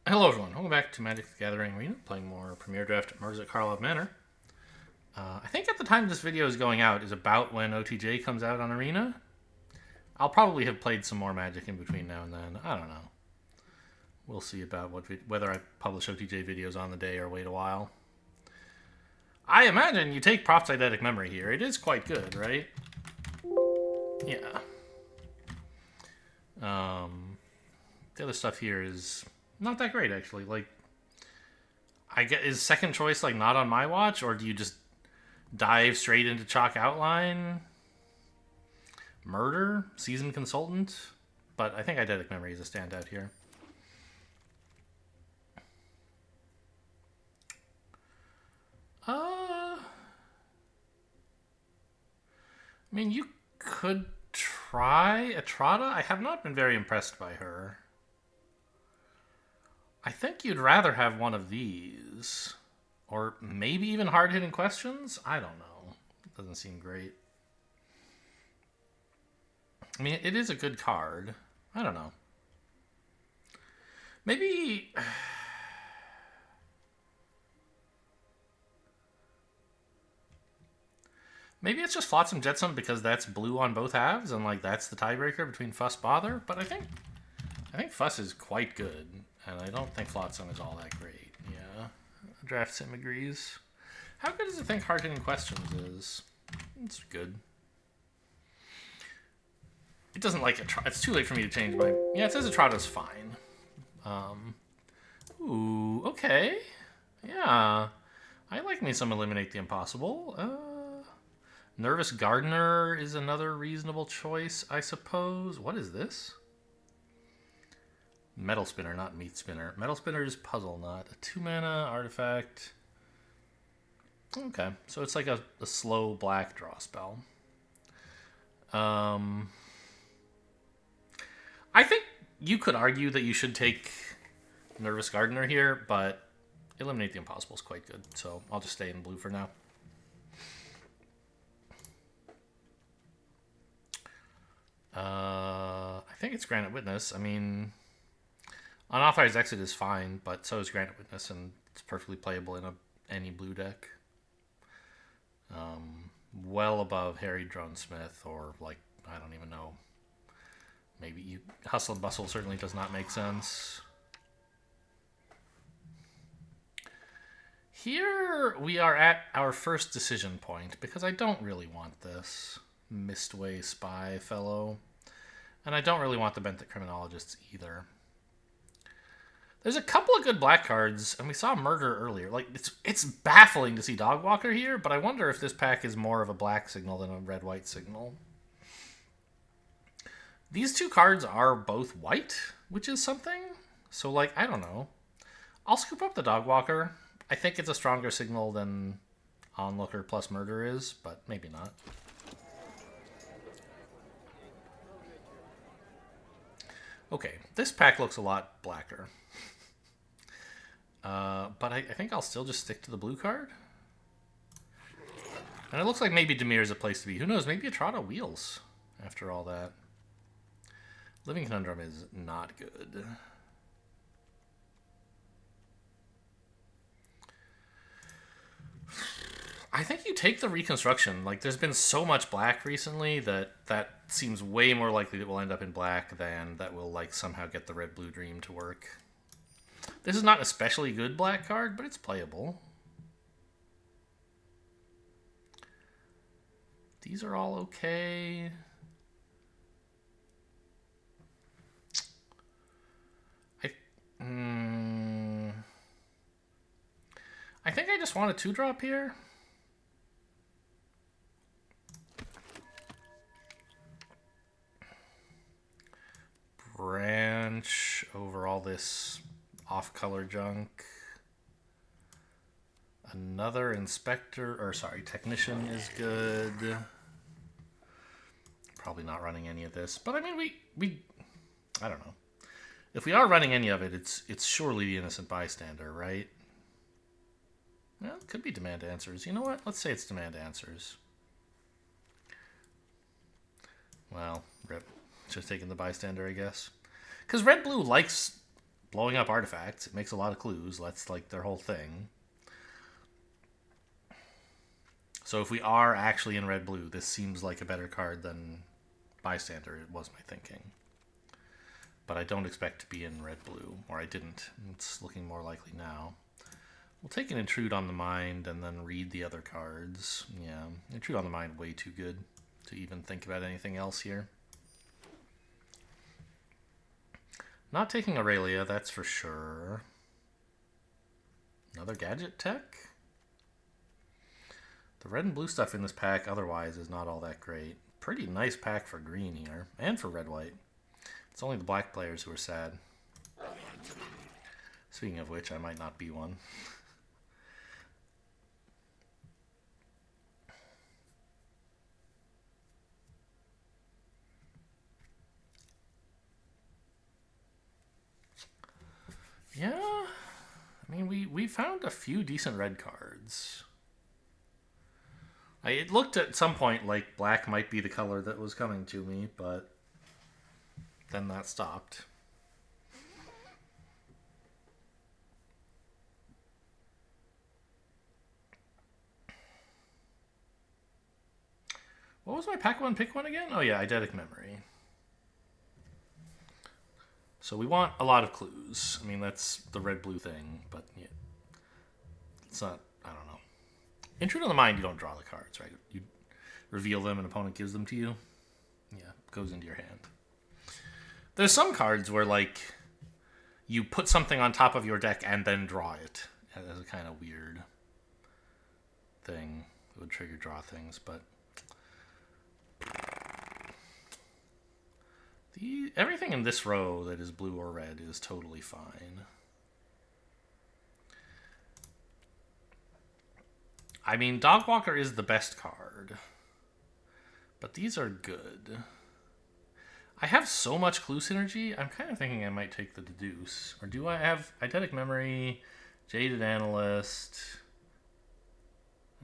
Hello everyone, welcome back to Magic the Gathering Arena, playing more Premier Draft at Mars at Karlov Manor. I think at the time this video is going out is about when OTJ comes out on Arena. I'll probably have played some more Magic in between now and then, I don't know. We'll see about whether I publish OTJ videos on the day or wait a while. I imagine you take Prop's Eidetic Memory here, it is quite good, right? Yeah. The other stuff here is not that great, actually. Like, I get, is second choice like not on my watch, or do you just dive straight into chalk outline? Murder, seasoned consultant, but I think Eidetic Memory is a standout here. I mean, you could try Etrata. I have not been very impressed by her. I think you'd rather have one of these. Or maybe even hard-hitting questions? I don't know. It doesn't seem great. I mean, it is a good card. I don't know. Maybe... Maybe it's just Flotsam Jetsam because that's blue on both halves, and like that's the tiebreaker between Fuss Bother. But I think Fuss is quite good, and I don't think Flotsam is all that great. Yeah, Draft Sim agrees. How good does it think Hard Hitting Questions is? It's good. It doesn't like it. It's too late for me to change my. Yeah, it says Etrata's fine. Ooh, okay. Yeah, I like me some Eliminate the Impossible. Nervous Gardener is another reasonable choice, I suppose. What is this? Metal Spinner, not Meat Spinner. Metal Spinner is Puzzle Knot. A 2-mana artifact. Okay, so it's like a slow black draw spell. I think you could argue that you should take Nervous Gardener here, but Eliminate the Impossible is quite good, so I'll just stay in blue for now. I think it's Granite Witness. I mean, Unauthorized Exit is fine, but so is Granite Witness, and it's perfectly playable in any blue deck. Well above Harry Drone Smith, or like, I don't even know. Maybe you Hustle and Bustle certainly does not make sense. Here we are at our first decision point, because I don't really want this Mistway Spy fellow. And I don't really want the Benthic Criminologists either. There's a couple of good black cards, and we saw Murder earlier. Like, it's baffling to see Dogwalker here, but I wonder if this pack is more of a black signal than a red-white signal. These two cards are both white, which is something. So, like, I don't know. I'll scoop up the Dogwalker. I think it's a stronger signal than Onlooker plus Murder is, but maybe not. Okay, this pack looks a lot blacker. But I think I'll still just stick to the blue card. And it looks like maybe Dimir is a place to be. Who knows? Maybe Etrata wheels after all that. Living Conundrum is not good. I think you take the Reconstruction. Like, there's been so much black recently that seems way more likely that we'll end up in black than that we'll, like, somehow get the Red-Blue Dream to work. This is not an especially good black card, but it's playable. These are all okay. I think I just want a 2-drop here. Branch over all this off-color junk. Another Inspector, or sorry, Technician is good. Probably not running any of this, but I mean, we I don't know. If we are running any of it, it's surely the Innocent Bystander, right? Well, it could be Demand Answers. You know what? Let's say it's Demand Answers. Well, rip. Just taking the Bystander, I guess. Because Red-Blue likes blowing up artifacts. It makes a lot of clues. That's like their whole thing. So if we are actually in red-blue, this seems like a better card than Bystander. It was my thinking. But I don't expect to be in red-blue, or I didn't. It's looking more likely now. We'll take an Intrude on the Mind and then read the other cards. Yeah, Intrude on the Mind way too good to even think about anything else here. Not taking Aurelia, that's for sure. Another Gadget Tech? The red and blue stuff in this pack otherwise is not all that great. Pretty nice pack for green here, and for red-white. It's only the black players who are sad. Speaking of which, I might not be one. Yeah, I mean, we found a few decent red cards. It looked at some point like black might be the color that was coming to me, but then that stopped. What was my pack one, pick one again? Oh yeah, Eidetic Memory. So we want a lot of clues. I mean, that's the red-blue thing, but yeah, it's not, I don't know. Intrude on the Mind, you don't draw the cards, right? You reveal them, an opponent gives them to you. Yeah, goes into your hand. There's some cards where, like, you put something on top of your deck and then draw it. That's a kind of weird thing. It would trigger draw things, but everything in this row that is blue or red is totally fine. I mean, Dogwalker is the best card, but these are good. I have so much clue synergy, I'm kind of thinking I might take the Deduce. Or do I have Eidetic Memory, Jaded Analyst,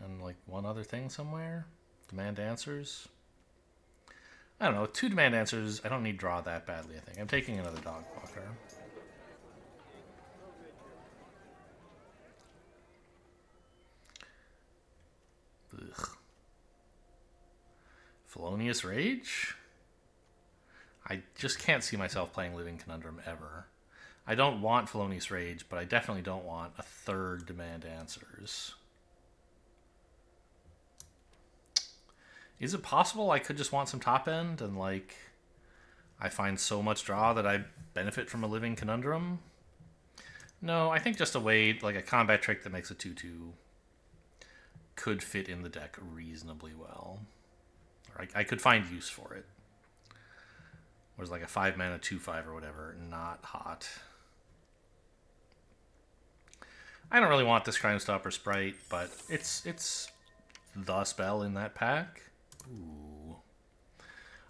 and like one other thing somewhere? Demand Answers? I don't know, 2 Demand Answers, I don't need draw that badly, I think. I'm taking another Dogwalker. Ugh. Felonious Rage? I just can't see myself playing Living Conundrum ever. I don't want Felonious Rage, but I definitely don't want a 3rd Demand Answers. Is it possible I could just want some top end and, like, I find so much draw that I benefit from a Living Conundrum? No, I think just a way, like a combat trick that makes a 2/2 could fit in the deck reasonably well. Or I could find use for it. Whereas like a 5 mana 2/5 or whatever, not hot. I don't really want this Crime Stopper Sprite, but it's the spell in that pack. Ooh.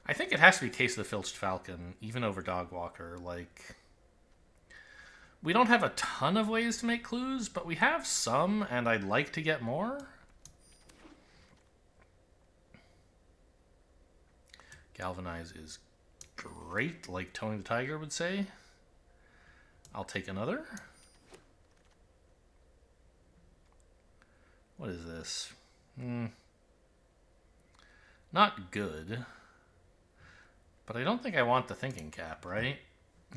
I think it has to be Case of the Filched Falcon, even over Dogwalker. Like, we don't have a ton of ways to make clues, but we have some, and I'd like to get more. Galvanize is great, like Tony the Tiger would say. I'll take another. What is this? Not good. But I don't think I want the Thinking Cap, right?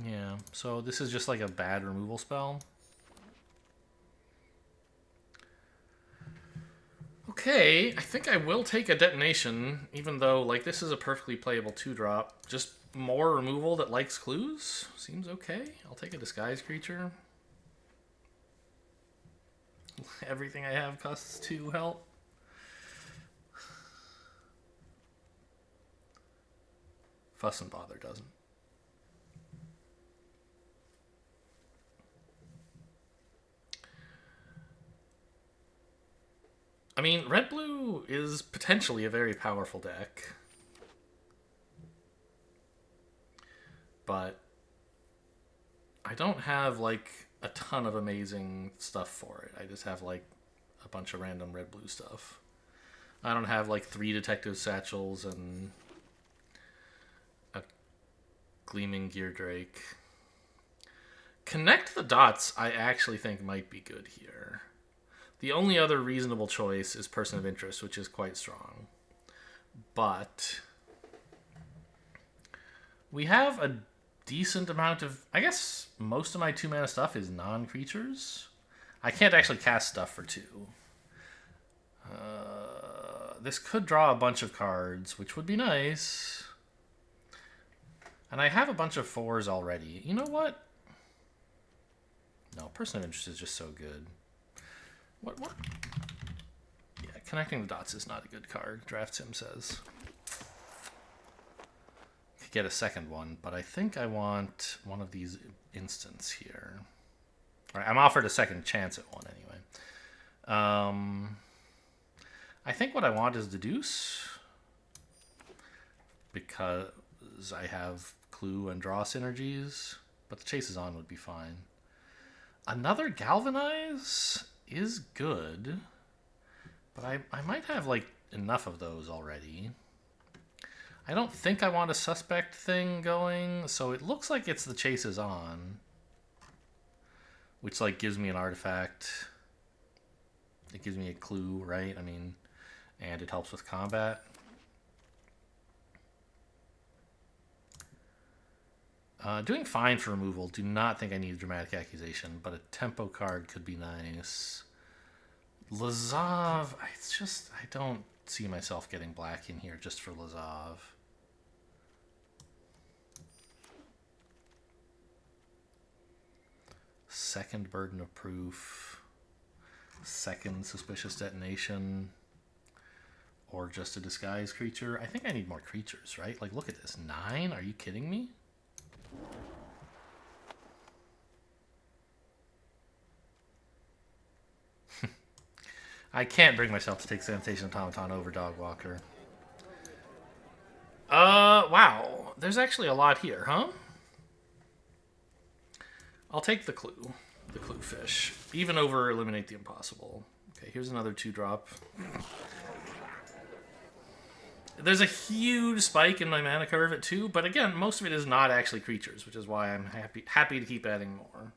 Yeah, so this is just like a bad removal spell. Okay, I think I will take a Detonation, even though, like, this is a perfectly playable 2-drop. Just more removal that likes clues? Seems okay. I'll take a Disguise Creature. Everything I have costs 2 help. Fuss and Bother doesn't. I mean, red-blue is potentially a very powerful deck. But I don't have, like, a ton of amazing stuff for it. I just have, like, a bunch of random red-blue stuff. I don't have, like, 3 Detective Satchels and a Gleaming Gear Drake. Connect the Dots, I actually think might be good here. The only other reasonable choice is Person of Interest, which is quite strong. But we have a decent amount of... I guess most of my 2-mana stuff is non-creatures. I can't actually cast stuff for 2. This could draw a bunch of cards, which would be nice. And I have a bunch of 4s already. You know what? No, Person of Interest is just so good. What? Yeah, Connecting the Dots is not a good card, Draft Sim says. Could get a second one, but I think I want one of these instants here. All right, I'm offered a second chance at one anyway. I think what I want is Deduce, because I have Clue and Draw synergies, but the Chase is On would be fine. Another Galvanize is good, but I might have like enough of those already. I don't think I want a Suspect thing going, so it looks like it's the Chase is On, which like gives me an artifact. It gives me a clue, right? I mean, and it helps with combat. Doing fine for removal. Do not think I need Dramatic Accusation, but a tempo card could be nice. Lazav, it's just, I don't see myself getting black in here just for Lazav. Second Burden of Proof. Second Suspicious Detonation. Or just a disguise creature. I think I need more creatures, right? Like, look at this. 9? Are you kidding me? I can't bring myself to take Sanitation Automaton over Dogwalker. Wow. There's actually a lot here, huh? I'll take the Clue. The Clue Fish. Even over Eliminate the Impossible. Okay, here's another 2-drop. There's a huge spike in my mana curve at 2, but again, most of it is not actually creatures, which is why I'm happy to keep adding more.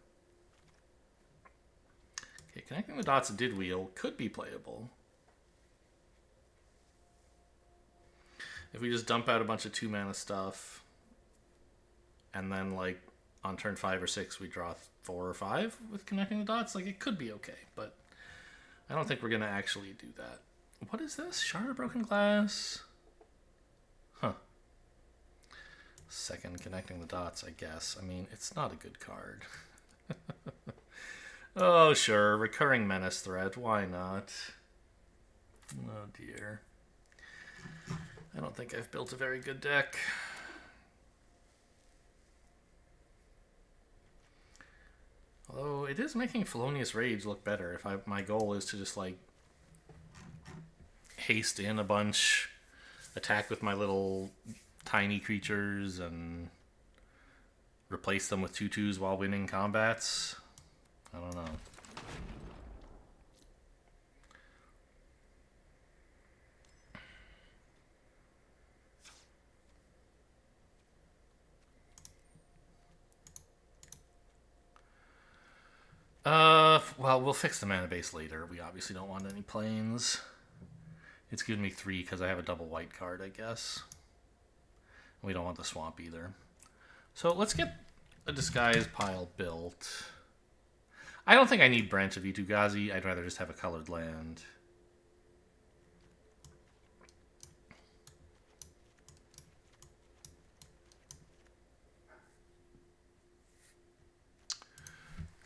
Okay, Connecting the Dots did wheel. Could be playable. If we just dump out a bunch of 2-mana stuff, and then, like, on turn 5 or 6, we draw 4 or 5 with Connecting the Dots, like, it could be okay, but I don't think we're going to actually do that. What is this? Shard of Broken Glass? Huh. Second Connecting the Dots, I guess. I mean, it's not a good card. Oh, sure. Recurring Menace threat. Why not? Oh, dear. I don't think I've built a very good deck. Although, it is making Felonious Rage look better. If my goal is to just, like, haste in a bunch, attack with my little tiny creatures, and replace them with 2/2s while winning combats. I don't know. Well, we'll fix the mana base later. We obviously don't want any planes. It's giving me 3 because I have a double white card, I guess. We don't want the swamp either. So let's get a disguise pile built. I don't think I need Branch of Itugazi. I'd rather just have a colored land.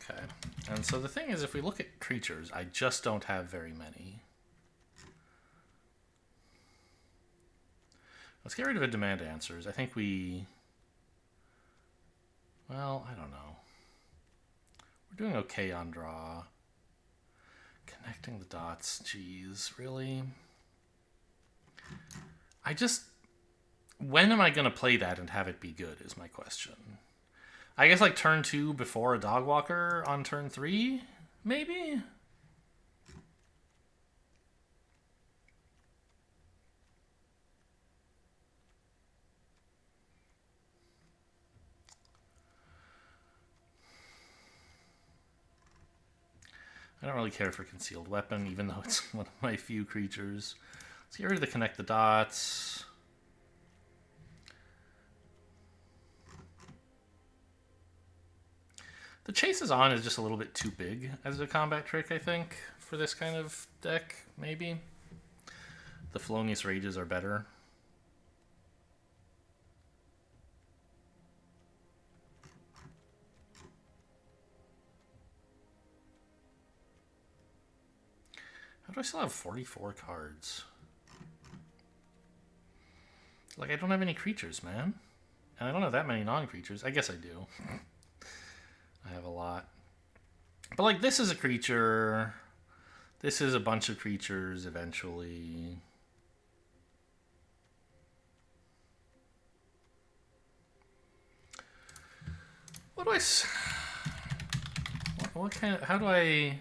Okay. And so the thing is, if we look at creatures, I just don't have very many. Let's get rid of a Demand Answers. I think we... Well, I don't know. We're doing okay on draw. Connecting the Dots. Jeez, really? I just... When am I going to play that and have it be good is my question. I guess like turn 2 before a Dogwalker on turn 3, maybe? I don't really care for concealed weapon, even though it's one of my few creatures. Let's get rid of the connect the dots. The Chase is On is just a little bit too big as a combat trick, I think, for this kind of deck, maybe. The Felonious Rages are better. How do I still have 44 cards? Like, I don't have any creatures, man. And I don't have that many non-creatures. I guess I do. I have a lot. But, like, this is a creature. This is a bunch of creatures, eventually. What do I... What kind of... How do I...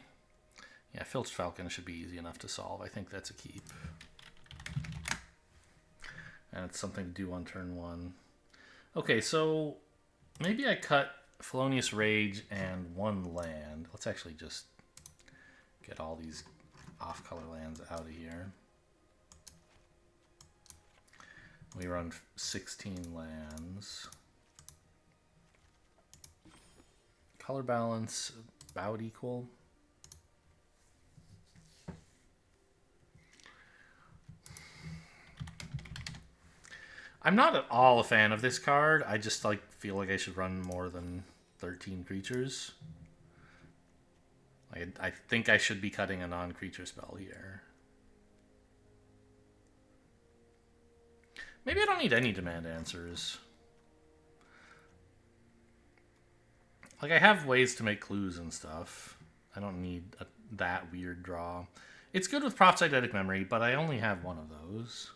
Yeah, Filched Falcon should be easy enough to solve. I think that's a keep. And it's something to do on turn 1. Okay, so maybe I cut Felonious Rage and 1 land. Let's actually just get all these off-color lands out of here. We run 16 lands. Color balance, about equal. I'm not at all a fan of this card. I just feel like I should run more than 13 creatures. I think I should be cutting a non-creature spell here. Maybe I don't need any demand answers. Like, I have ways to make clues and stuff. I don't need that weird draw. It's good with Prophet's Eidetic Memory, but I only have one of those.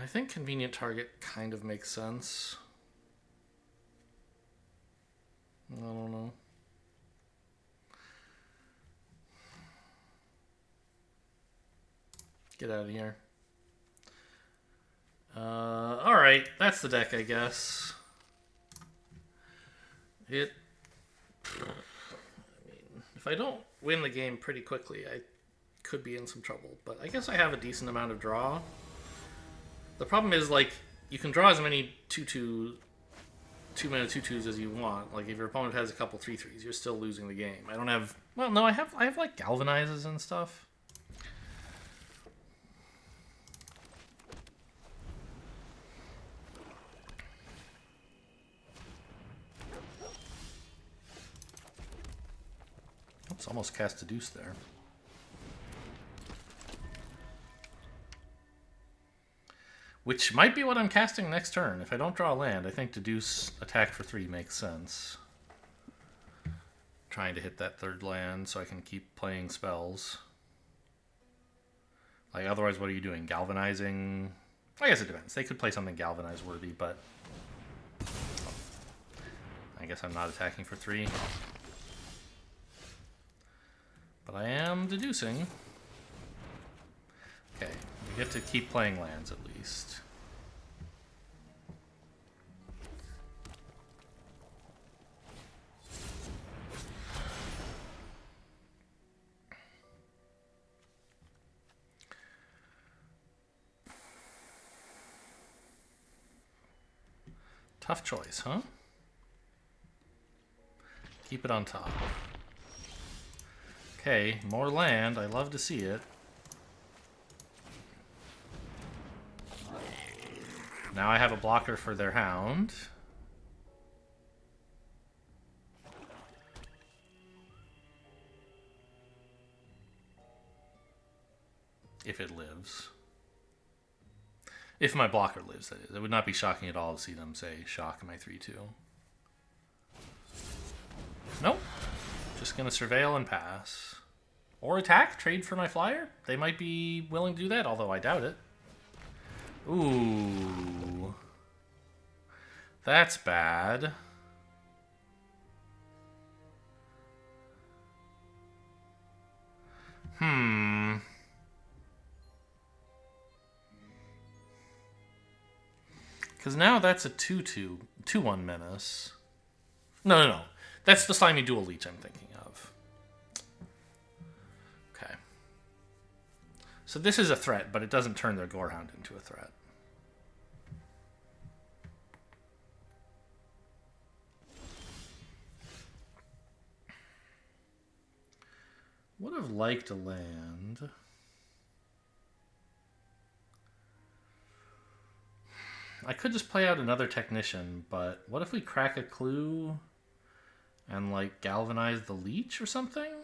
I think Convenient Target kind of makes sense. I don't know. Get out of here. Alright, that's the deck, I guess. I mean, if I don't win the game pretty quickly, I could be in some trouble. But I guess I have a decent amount of draw. The problem is, you can draw as many 2-2, 2-mana 2-2s as you want. Like, if your opponent has a couple 3-3s, you're still losing the game. I don't have... Well, no, I have Galvanizes and stuff. Oops, almost cast a Deuce there. Which might be what I'm casting next turn. If I don't draw a land, I think Deduce attack for 3 makes sense. Trying to hit that 3rd land so I can keep playing spells. Otherwise, what are you doing? Galvanizing? I guess it depends. They could play something Galvanize worthy, but I guess I'm not attacking for 3. But I am deducing. Okay, we get to keep playing lands at least. Tough choice, huh? Keep it on top. Okay, more land. I love to see it. Now I have a blocker for their Hound. If it lives. If my blocker lives, that is. It would not be shocking at all to see them, say, shock my 3-2. Nope. Just going to surveil and pass. Or attack, trade for my flyer. They might be willing to do that, although I doubt it. Ooh. That's bad. Because now that's a 2/2, 2/1 menace. No. That's the slimy dual leech I'm thinking of. Okay. So this is a threat, but it doesn't turn their Gorehound into a threat. Would have liked a land. I could just play out another Technician, but what if we crack a clue and, like, galvanize the leech or something?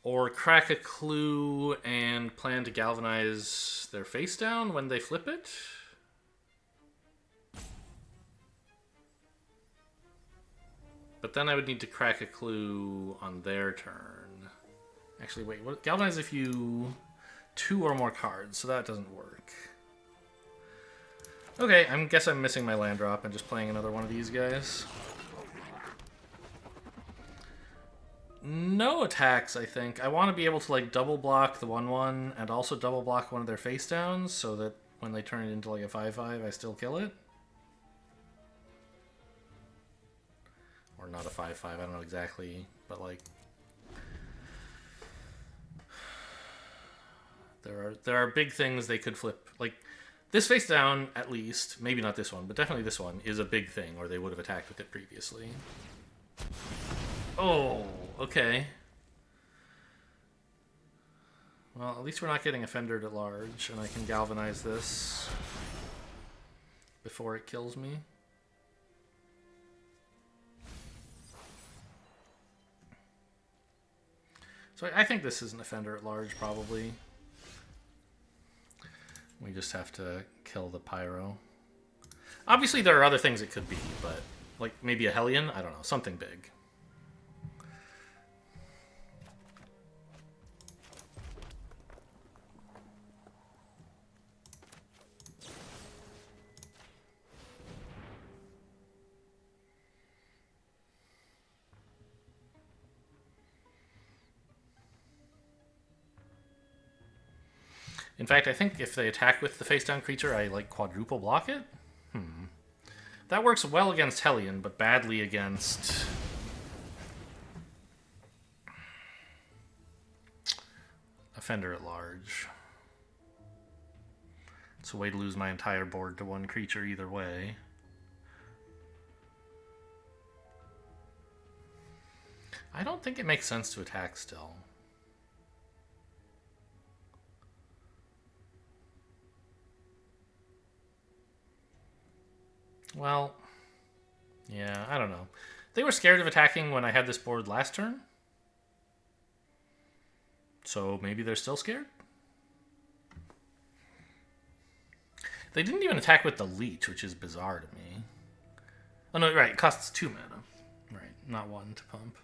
Or crack a clue and plan to galvanize their face down when they flip it? But then I would need to crack a clue on their turn. Actually, wait, what? Galvanize if you 2 or more cards, so that doesn't work. Okay, I guess I'm missing my land drop and just playing another one of these guys. No attacks, I think. I want to be able to, like, double block the 1/1 and also double block one of their face downs so that when they turn it into, like, a 5/5, I still kill it. Or not a 5/5, I don't know exactly, but, like... There are big things they could flip. Like, this face down, at least, maybe not this one, but definitely this one, is a big thing, or they would have attacked with it previously. Oh, okay. Well, at least we're not getting offended at large, and I can galvanize this before it kills me. So I think this is an offender at large, probably. We just have to kill the Pyro. Obviously, there are other things it could be, but, like, maybe a Hellion? I don't know, something big. In fact, I think if they attack with the face-down creature, I, like, quadruple block it? That works well against Hellion, but badly against... Offender at large. It's a way to lose my entire board to one creature either way. I don't think it makes sense to attack still. Well, yeah, I don't know. They were scared of attacking when I had this board last turn. So maybe they're still scared? They didn't even attack with the leech, which is bizarre to me. Oh, no, right, it costs 2 mana. Right, not 1 to pump.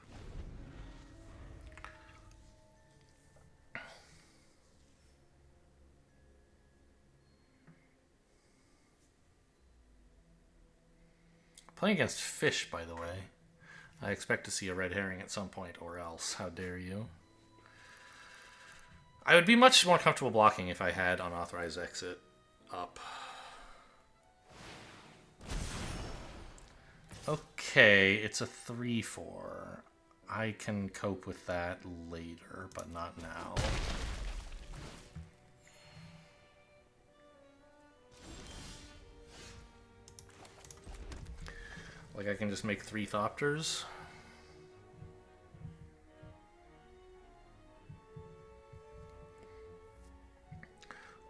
Playing against fish, by the way. I expect to see a red herring at some point, or else. How dare you? I would be much more comfortable blocking if I had unauthorized exit up. Okay, it's a 3/4. I can cope with that later, but not now. Like, I can just make 3 Thopters.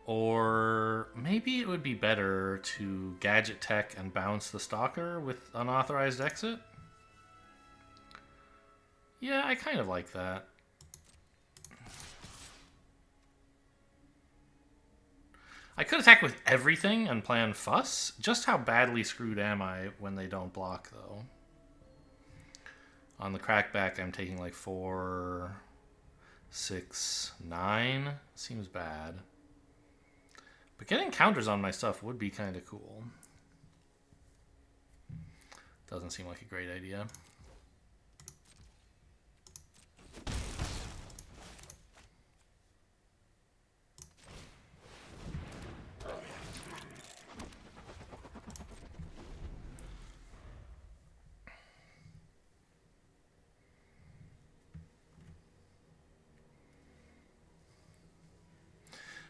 Or maybe it would be better to gadget tech and bounce the Stalker with unauthorized exit. Yeah, I kind of like that. I could attack with everything and plan Fuss. Just how badly screwed am I when they don't block, though? On the crackback, I'm taking like 4, 6, 9. Seems bad. But getting counters on my stuff would be kind of cool. Doesn't seem like a great idea.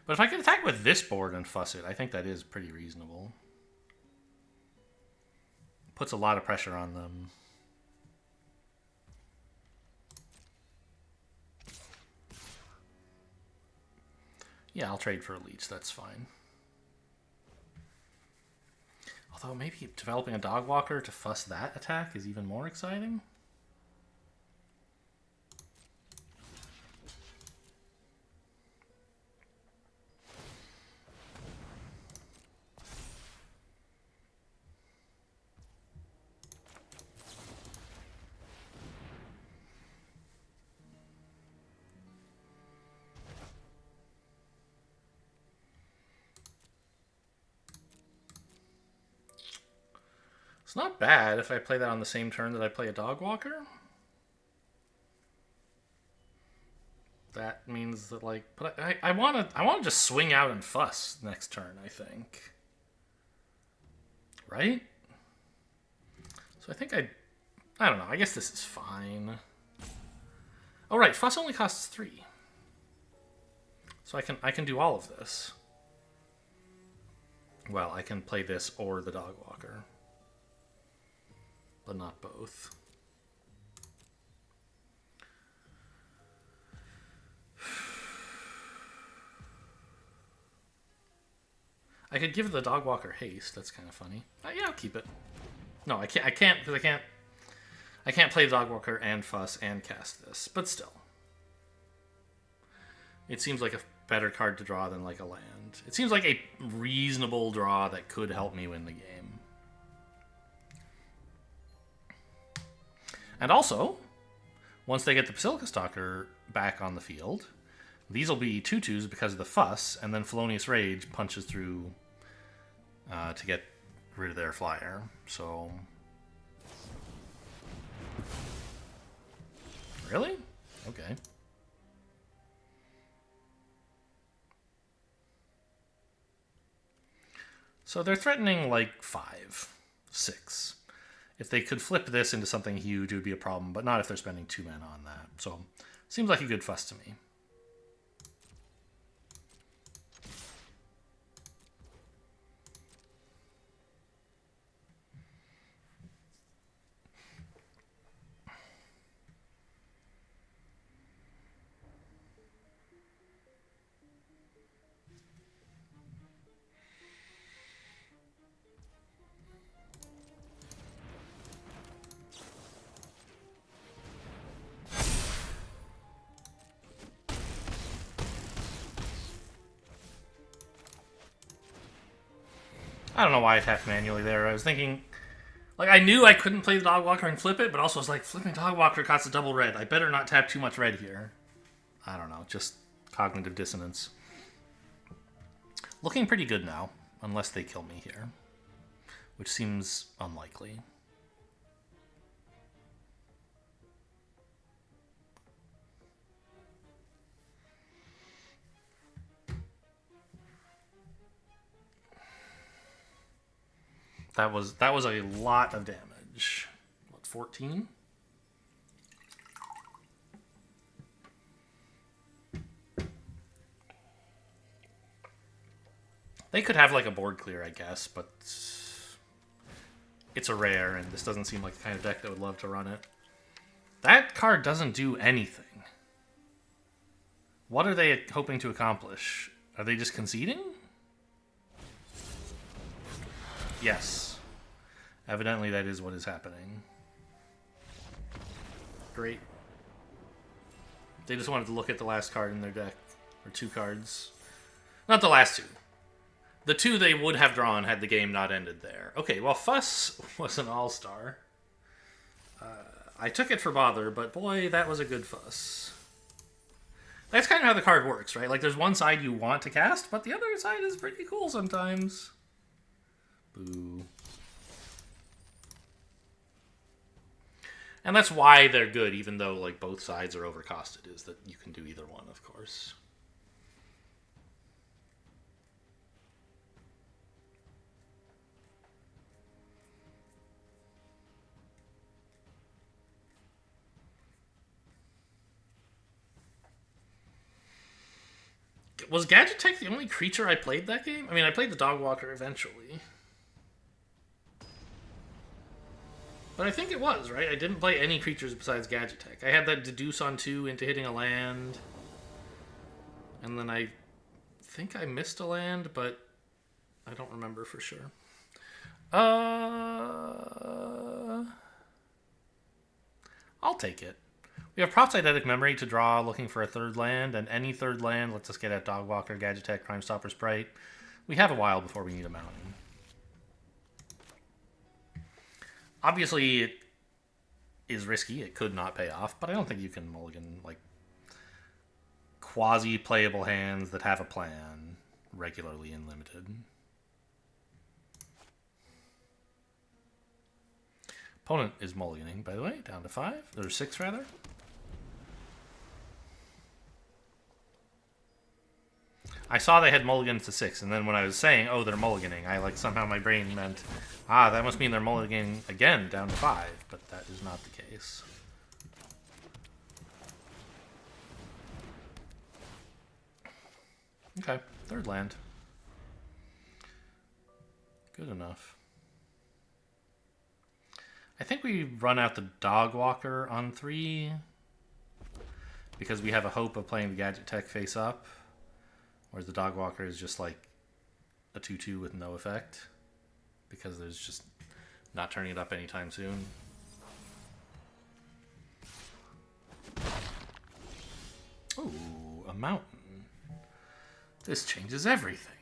But if I can attack with this board and fuss it, I think that is pretty reasonable. Puts a lot of pressure on them. Yeah, I'll trade for a leech. That's fine. Although maybe developing a dog walker to fuss that attack is even more exciting. It's not bad if I play that on the same turn that I play a dog walker. That means that, like, but I want to just swing out and fuss next turn, I think. Right? So I think I don't know. I guess this is fine. Oh right, fuss only costs 3. So I can do all of this. Well, I can play this or the dog walker. But not both. I could give the dog walker haste. That's kind of funny. Yeah, I'll keep it. No, I can't because I can't play the dog walker and fuss and cast this. But still, it seems like a better card to draw than like a land. It seems like a reasonable draw that could help me win the game. And also, once they get the Basilica Stalker back on the field, these will be 2/2s because of the fuss, and then Felonious Rage punches through to get rid of their flyer. So, really? Okay. So they're threatening like 5, 6. If they could flip this into something huge, it would be a problem, but not if they're spending 2 mana on that. So, seems like a good fuss to me. I don't know why I attacked manually there. I was thinking, like, I knew I couldn't play the dog walker and flip it, but also was like, flipping dog walker costs a double red. I better not tap too much red here. I don't know, just cognitive dissonance. Looking pretty good now, unless they kill me here, which seems unlikely. That was a lot of damage. What, 14? They could have like a board clear, I guess, but it's a rare, and this doesn't seem like the kind of deck that would love to run it. That card doesn't do anything. What are they hoping to accomplish? Are they just conceding? Yes. Evidently that is what is happening. Great. They just wanted to look at the last card in their deck. Or 2 cards. Not the last 2. The 2 they would have drawn had the game not ended there. Okay, well, Fuss was an all-star. I took it for bother, but boy, that was a good fuss. That's kind of how the card works, right? Like, there's one side you want to cast, but the other side is pretty cool sometimes. Boo. And that's why they're good, even though, like, both sides are overcosted, is that you can do either one, of course. Was Gadget Tech the only creature I played that game? I mean, I played the Dog Walker eventually. But I think it was, right? I didn't play any creatures besides Gadget Tech. I had that Deduce on 2 into hitting a land. And then I think I missed a land, but I don't remember for sure. I'll take it. We have Prop's Eidetic Memory to draw looking for a third land, and any third land lets us get at Dog Walker, Gadget Tech, Crime Stopper, Sprite. We have a while before we need a mountain. Obviously, it is risky. It could not pay off, but I don't think you can mulligan, like, quasi-playable hands that have a plan regularly and limited. Opponent is mulliganing, by the way, down to 5. Or 6, rather. I saw they had mulligans to 6, and then when I was saying, oh, they're mulliganing, I, like, somehow my brain meant, that must mean they're mulliganing again down to 5, but that is not the case. Okay, third land. Good enough. I think we run out the Dog Walker on 3 because we have a hope of playing the Gadget Tech face up, whereas the Dog Walker is just like a 2/2 with no effect because there's just not turning it up anytime soon. Ooh, a mountain. This changes everything.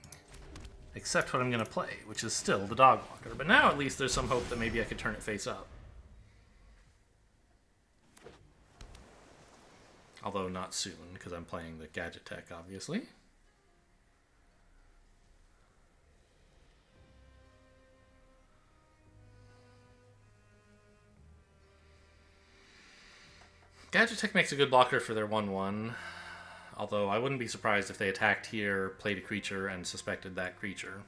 Except what I'm going to play, which is still the Dog Walker. But now at least there's some hope that maybe I could turn it face up. Although not soon, because I'm playing the Gadget Tech, obviously. Gadget Tech makes a good blocker for their 1/1. Although I wouldn't be surprised if they attacked here, played a creature, and suspected that creature.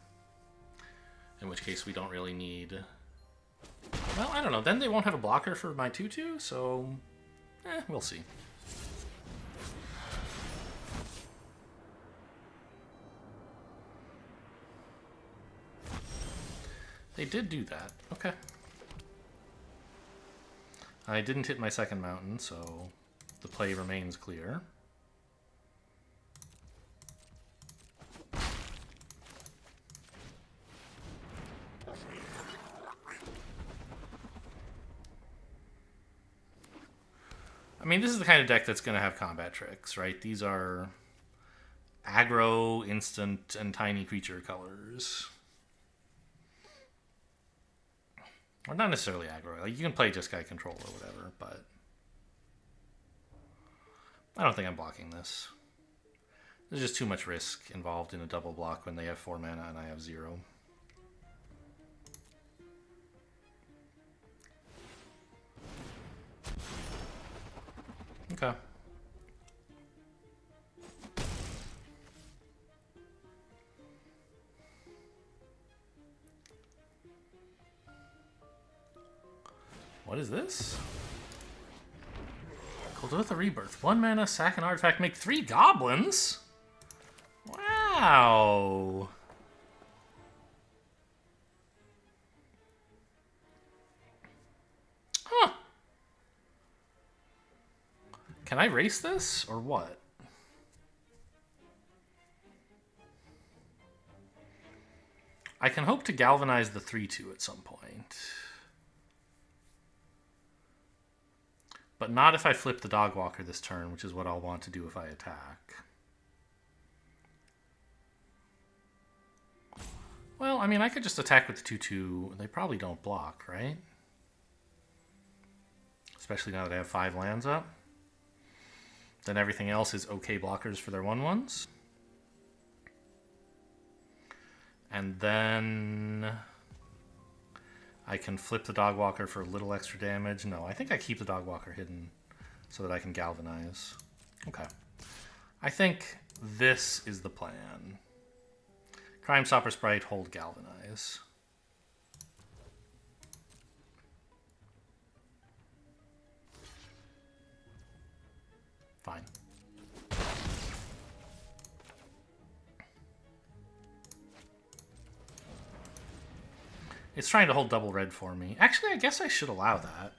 In which case we don't really need... Well, I don't know. Then they won't have a blocker for my 2/2, so... we'll see. They did do that. Okay. I didn't hit my second mountain, so the play remains clear. I mean, this is the kind of deck that's going to have combat tricks, right? These are aggro, instant, and tiny creature colors. Or not necessarily aggro. Like, you can play Jeskai Control or whatever, but I don't think I'm blocking this. There's just too much risk involved in a double block when they have 4 mana and I have 0. Okay. What is this? Golgotha Rebirth. 1 mana, sack an artifact, make 3 goblins? Wow. Huh. Can I race this, or what? I can hope to galvanize the 3/2 at some point. But not if I flip the Dog Walker this turn, which is what I'll want to do if I attack. Well, I mean, I could just attack with the 2/2. They probably don't block, right? Especially now that I have 5 lands up. Then everything else is okay blockers for their 1/1s. And then I can flip the Dog Walker for a little extra damage. No, I think I keep the Dog Walker hidden so that I can galvanize. Okay. I think this is the plan. Crime Stopper, Sprite, hold, galvanize. Fine. It's trying to hold double red for me. Actually, I guess I should allow that.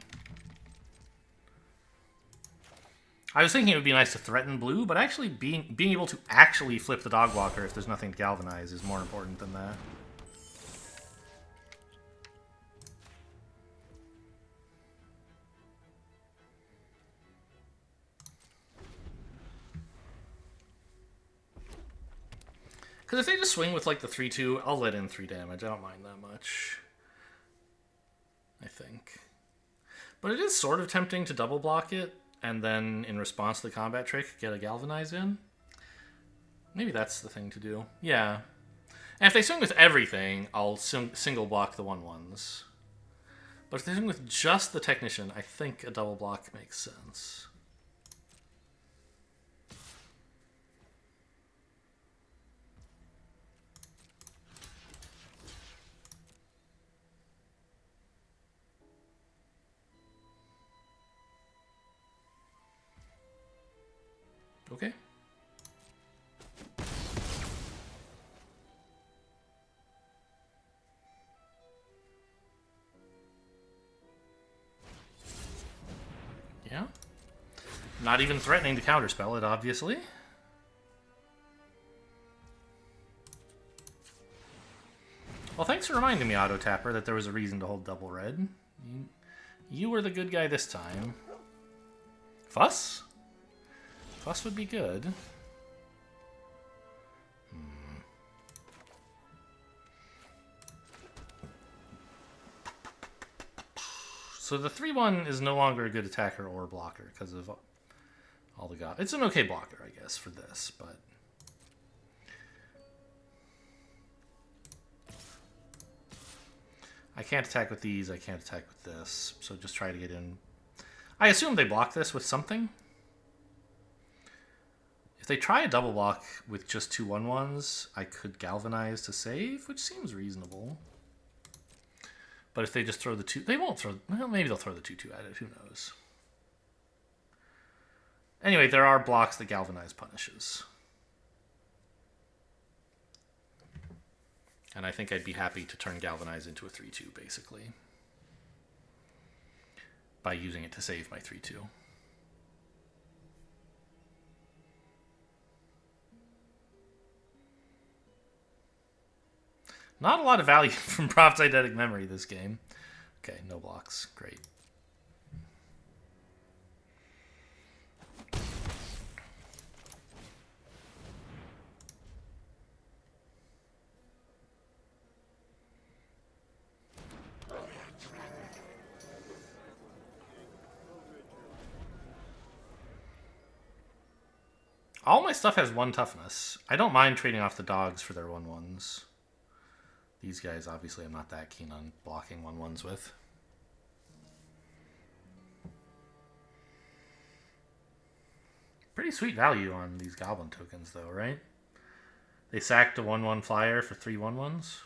I was thinking it would be nice to threaten blue, but actually being able to actually flip the dog walker if there's nothing to galvanize is more important than that. Because if they just swing with like the 3-2, I'll let in 3 damage. I don't mind that much. I think. But it is sort of tempting to double block it, and then in response to the combat trick, get a galvanize in. Maybe that's the thing to do. Yeah. And if they swing with everything, I'll single block the 1/1s. But if they swing with just the technician, I think a double block makes sense. Okay. Yeah. Not even threatening to counterspell it, obviously. Well, thanks for reminding me, Auto Tapper, that there was a reason to hold double red. You were the good guy this time. Fuss? Fuss would be good. So the 3-1 is no longer a good attacker or blocker because of all the goblins. It's an okay blocker, I guess, for this, but... I can't attack with these, I can't attack with this, so just try to get in. I assume they block this with something. If they try a double block with just 2 1/1s, I could galvanize to save, which seems reasonable. But if they just throw the 2... They won't throw... Well, maybe they'll throw the 2-2 at it. Who knows? Anyway, there are blocks that galvanize punishes. And I think I'd be happy to turn galvanize into a 3-2, basically. By using it to save my 3-2. Not a lot of value from Prophet's Eidetic Memory this game. Okay, no blocks. Great. All my stuff has 1 toughness. I don't mind trading off the dogs for their 1/1s. These guys, obviously, I'm not that keen on blocking 1/1s with. Pretty sweet value on these goblin tokens, though, right? They sacked a 1/1 flyer for 3 1/1s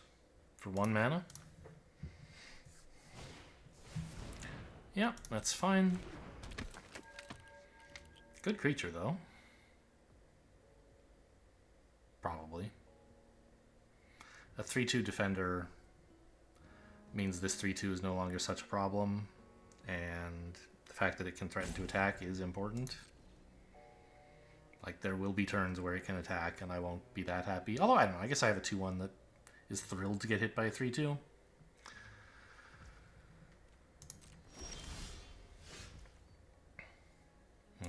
for 1 mana. Yeah, that's fine. Good creature, though. Probably. A 3-2 defender means this 3-2 is no longer such a problem, and the fact that it can threaten to attack is important. Like, there will be turns where it can attack, and I won't be that happy. Although, I don't know, I guess I have a 2-1 that is thrilled to get hit by a 3-2.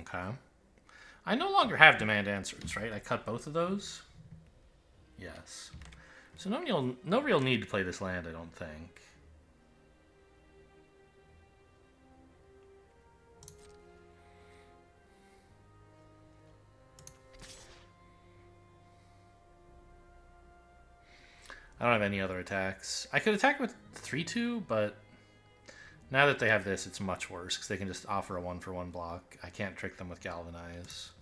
Okay. I no longer have demand answers, right? I cut both of those? Yes. So no real need to play this land, I don't think. I don't have any other attacks. I could attack with 3-2, but now that they have this, it's much worse, because they can just offer a 1-for-1 block. I can't trick them with Galvanize.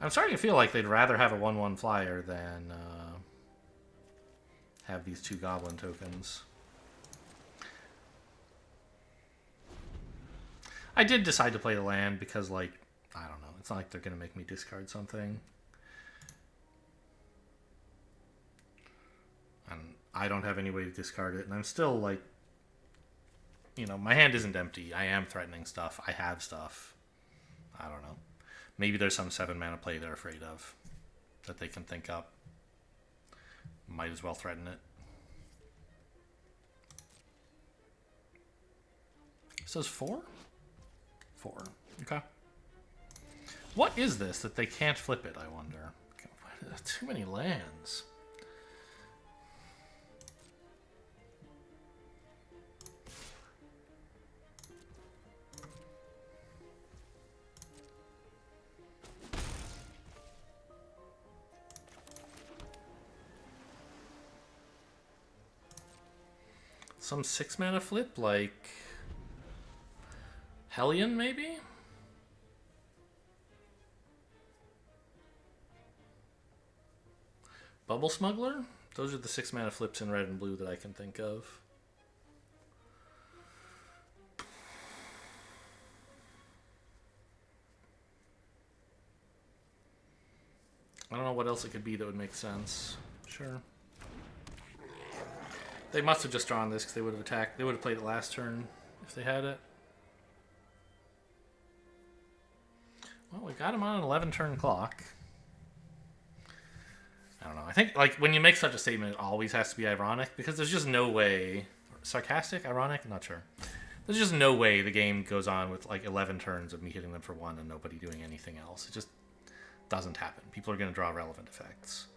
I'm starting to feel like they'd rather have a 1/1 flyer than have these 2 goblin tokens. I did decide to play the land because, like, I don't know. It's not like they're going to make me discard something. I don't have any way to discard it, and I'm still like, you know, my hand isn't empty. I am threatening stuff. I have stuff. I don't know. Maybe there's some 7-mana play they're afraid of that they can think up. Might as well threaten it. It says 4? 4. Okay. What is this that they can't flip it, I wonder? Too many lands. Some 6-mana flip, like Hellion, maybe? Bubble Smuggler? Those are the 6-mana flips in red and blue that I can think of. I don't know what else it could be that would make sense. Sure. They must have just drawn this because they would have attacked. They would have played it last turn if they had it. Well, we got him on an 11-turn clock. I don't know. I think like when you make such a statement, it always has to be ironic because there's just no way. Sarcastic, ironic, I'm not sure. There's just no way the game goes on with like 11 turns of me hitting them for 1 and nobody doing anything else. It just doesn't happen. People are going to draw relevant effects.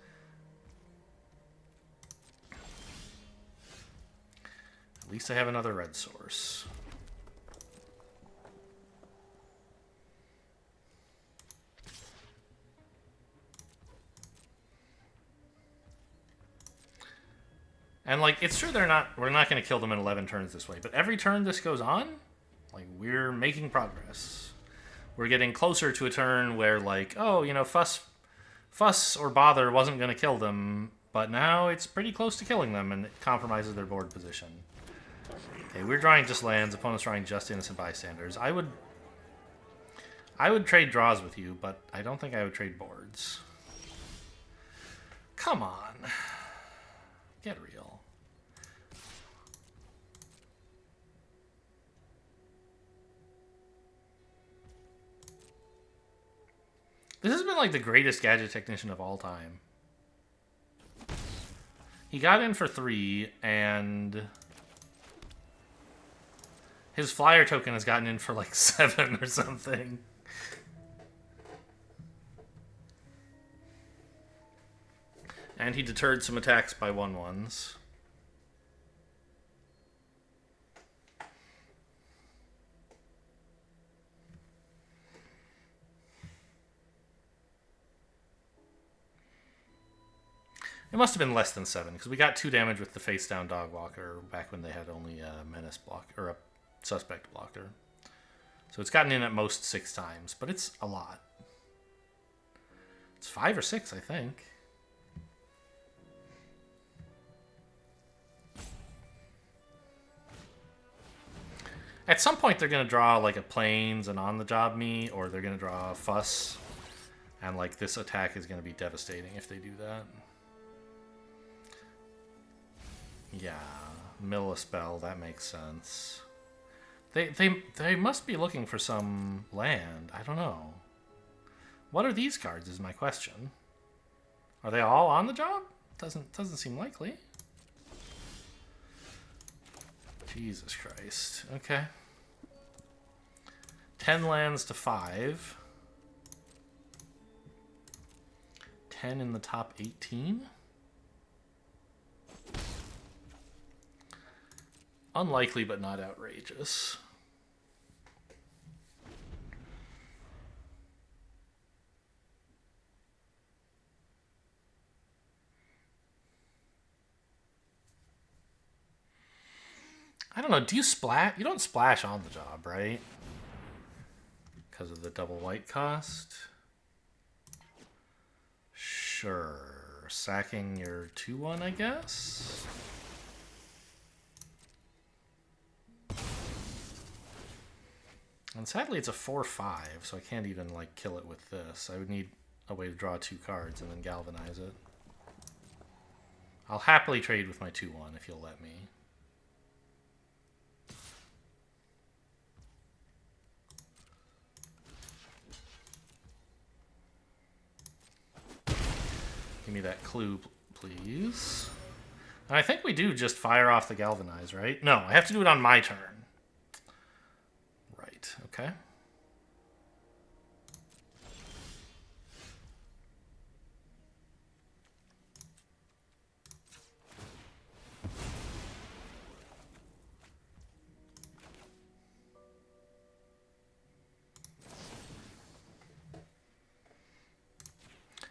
At least I have another red source. And like, it's true we're not going to kill them in 11 turns this way, but every turn this goes on, like, we're making progress. We're getting closer to a turn where like, oh, you know, fuss or bother wasn't going to kill them, but now it's pretty close to killing them and it compromises their board position. Okay, we're drawing just lands, opponent's drawing just innocent bystanders. I would trade draws with you, but I don't think I would trade boards. Come on. Get real. This has been like the greatest gadget technician of all time. He got in for 3, and his flyer token has gotten in for like 7 or something. And he deterred some attacks by 1/1s. It must have been less than 7, because we got 2 damage with the face-down dog walker back when they had only a menace block, or a suspect blocker. So it's gotten in at most 6 times, but it's a lot. It's 5 or 6, I think. At some point, they're going to draw like a plains and on-the-job me, or they're going to draw a fuss, and like this attack is going to be devastating if they do that. Yeah, mill a spell, that makes sense. They must be looking for some land. I don't know. What are these cards is my question. Are they all on the job? Doesn't seem likely. Jesus Christ. Okay. 10 lands to 5. 10 in the top 18. Unlikely, but not outrageous. I don't know. Do you splash? You don't splash on the job, right? Because of the double white cost? Sure. Sacking your 2/1, I guess? And sadly, it's a 4/5, so I can't even, like, kill it with this. I would need a way to draw 2 cards and then galvanize it. I'll happily trade with my 2-1 if you'll let me. Give me that clue, please. And I think we do just fire off the Galvanize, right? No, I have to do it on my turn. Right, okay.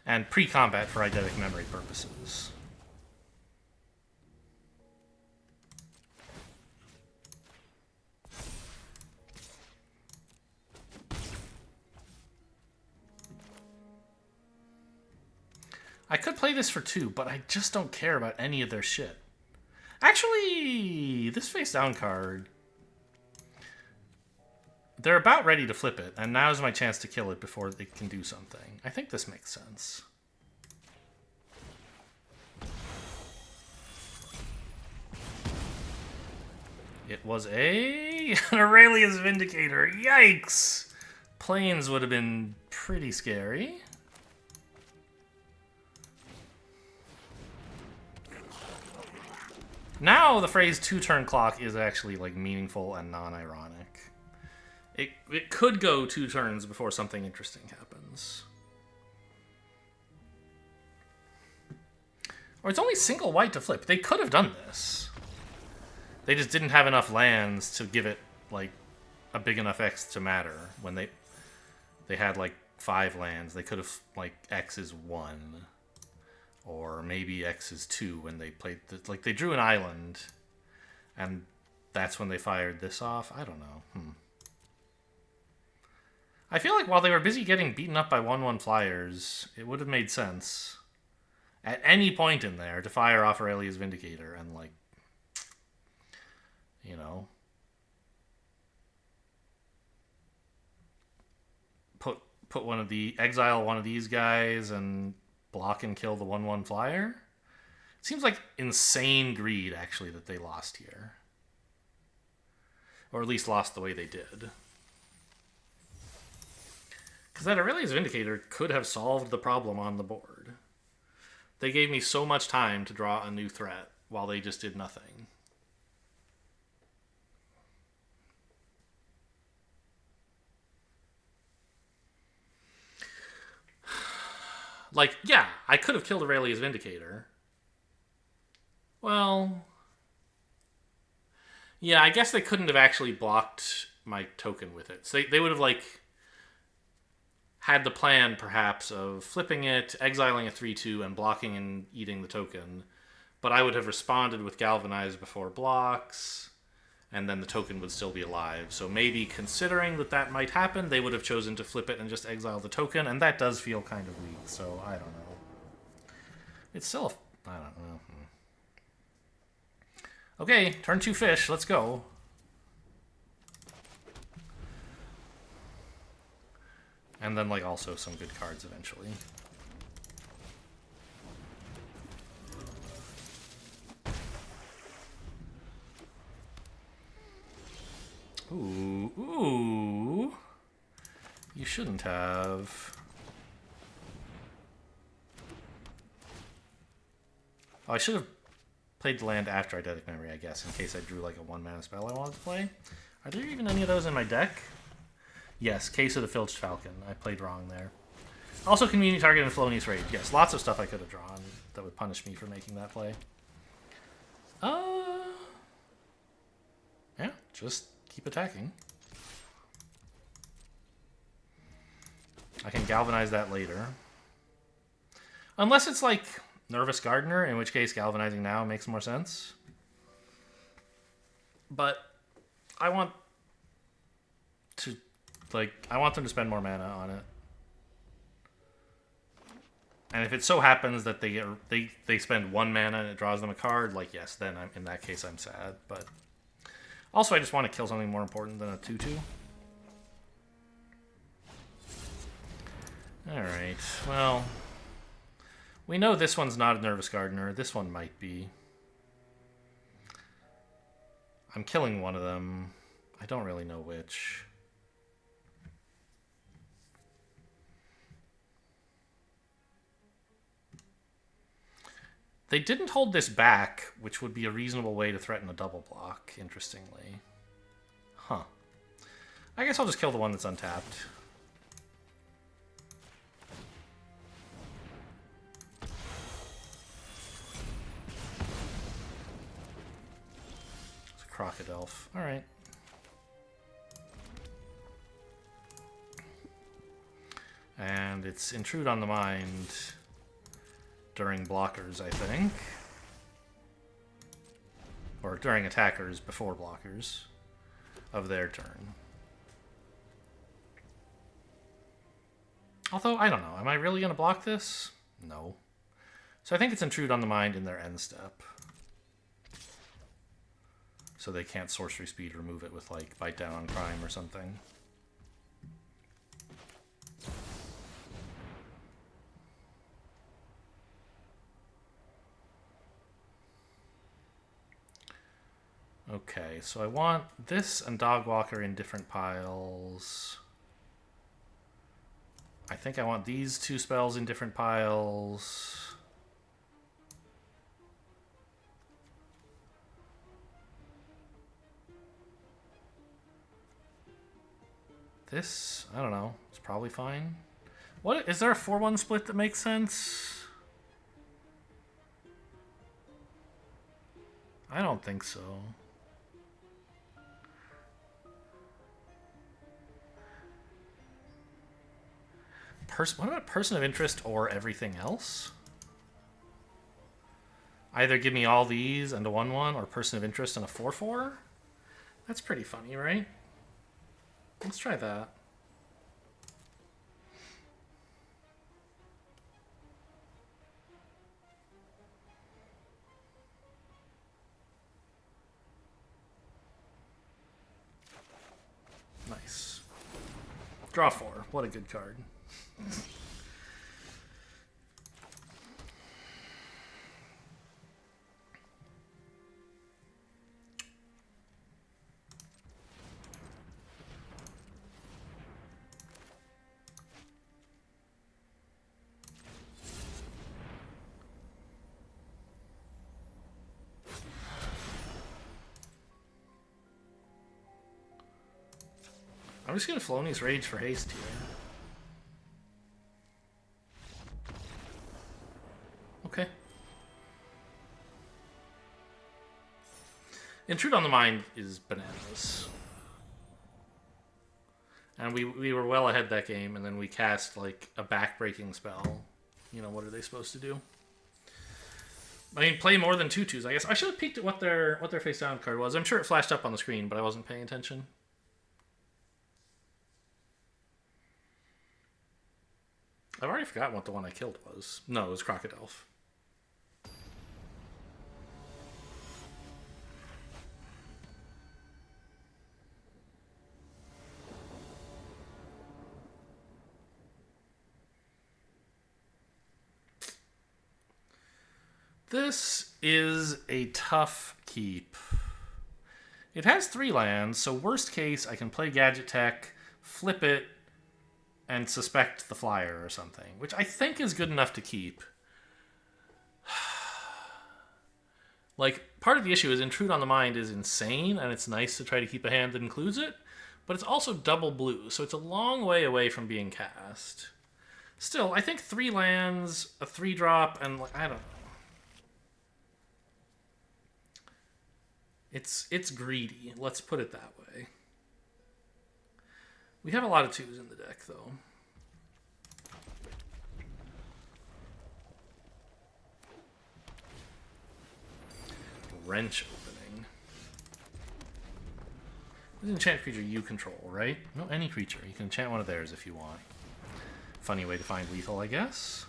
And pre-combat for eidetic memory purposes. I could play this for 2, but I just don't care about any of their shit. Actually, this face-down card... They're about ready to flip it, and now's my chance to kill it before they can do something. I think this makes sense. It was an Aurelius Vindicator. Yikes! Planes would have been pretty scary. Now the phrase 2-turn clock is actually like meaningful and non-ironic. It could go 2 turns before something interesting happens. Or it's only single white to flip. They could have done this. They just didn't have enough lands to give it like a big enough X to matter. When they had like 5 lands, they could have like X is 1. Or maybe X is 2 when they played like they drew an island and that's when they fired this off. I don't know. I feel like while they were busy getting beaten up by 1/1 flyers, it would have made sense at any point in there to fire off Aurelius Vindicator and, like, you know, put exile one of these guys and block and kill the 1/1 flyer. It seems like insane greed, actually, that they lost here. Or at least lost the way they did. Because that Aurelius Vindicator could have solved the problem on the board. They gave me so much time to draw a new threat while they just did nothing. Like, yeah, I could have killed Aurelius Vindicator. Well... yeah, I guess they couldn't have actually blocked my token with it. So they would have, like... had the plan, perhaps, of flipping it, exiling a 3/2, and blocking and eating the token. But I would have responded with Galvanize before blocks, and then the token would still be alive. So maybe considering that might happen, they would have chosen to flip it and just exile the token, and that does feel kind of weak, so I don't know. It's still I don't know. Okay, turn 2 fish, let's go. And then, like, also some good cards eventually. Ooh. You shouldn't have. Oh, I should have played the land after Eidetic Memory, I guess, in case I drew, like, a 1-mana spell I wanted to play. Are there even any of those in my deck? Yes, Case of the Filched Falcon. I played wrong there. Also, Community Target and Felonious Rage. Yes, lots of stuff I could have drawn that would punish me for making that play. Yeah, just keep attacking. I can Galvanize that later. Unless it's like Nervous Gardener, in which case Galvanizing now makes more sense. But I want to... like, I want them to spend more mana on it. And if it so happens that they spend 1 mana and it draws them a card, like, yes, then in that case I'm sad. But also I just want to kill something more important than a 2/2. Alright, well, We know this one's not a Nervous Gardener. This one might be. I'm killing one of them. I don't really know which. They didn't hold this back, which would be a reasonable way to threaten a double block, interestingly. Huh. I guess I'll just kill the one that's untapped. It's a Crocodilf. Alright. And it's Intrude on the Mind during blockers, I think. Or during attackers before blockers of their turn. Although, I don't know. Am I really going to block this? No. So I think it's Intrude on the Mind in their end step. So they can't Sorcery Speed remove it with, like, Bite Down on Crime or something. Okay, so I want this and Dogwalker in different piles. I think I want these two spells in different piles. This, I don't know, it's probably fine. What, is there a 4-1 split that makes sense? I don't think so. What about Person of Interest or everything else? Either give me all these and a 1-1 or Person of Interest and a 4-4? That's pretty funny, right? Let's try that. Nice. Draw 4. What a good card. I'm just going to Felonious Rage for haste here. Okay. Intrude on the Mind is bananas. And we were well ahead that game, and then we cast, like, a back-breaking spell. You know, what are they supposed to do? I mean, play more than 2/2s, I guess. I should have peeked at what their face-down card was. I'm sure it flashed up on the screen, but I wasn't paying attention. I've already forgotten what the one I killed was. No, it was Crocodilf. This is a tough keep. It has 3 lands, so worst case, I can play Gadget Tech, flip it, and suspect the flyer or something, which I think is good enough to keep. Like, part of the issue is Intrude on the Mind is insane, and it's nice to try to keep a hand that includes it, but it's also double blue, so it's a long way away from being cast. Still, I think 3 lands, a 3-drop, and, like, I don't know. It's greedy, let's put it that way. We have a lot of 2s in the deck, though. Wrench opening. This is enchant creature you control, right? No, any creature. You can enchant one of theirs if you want. Funny way to find lethal, I guess.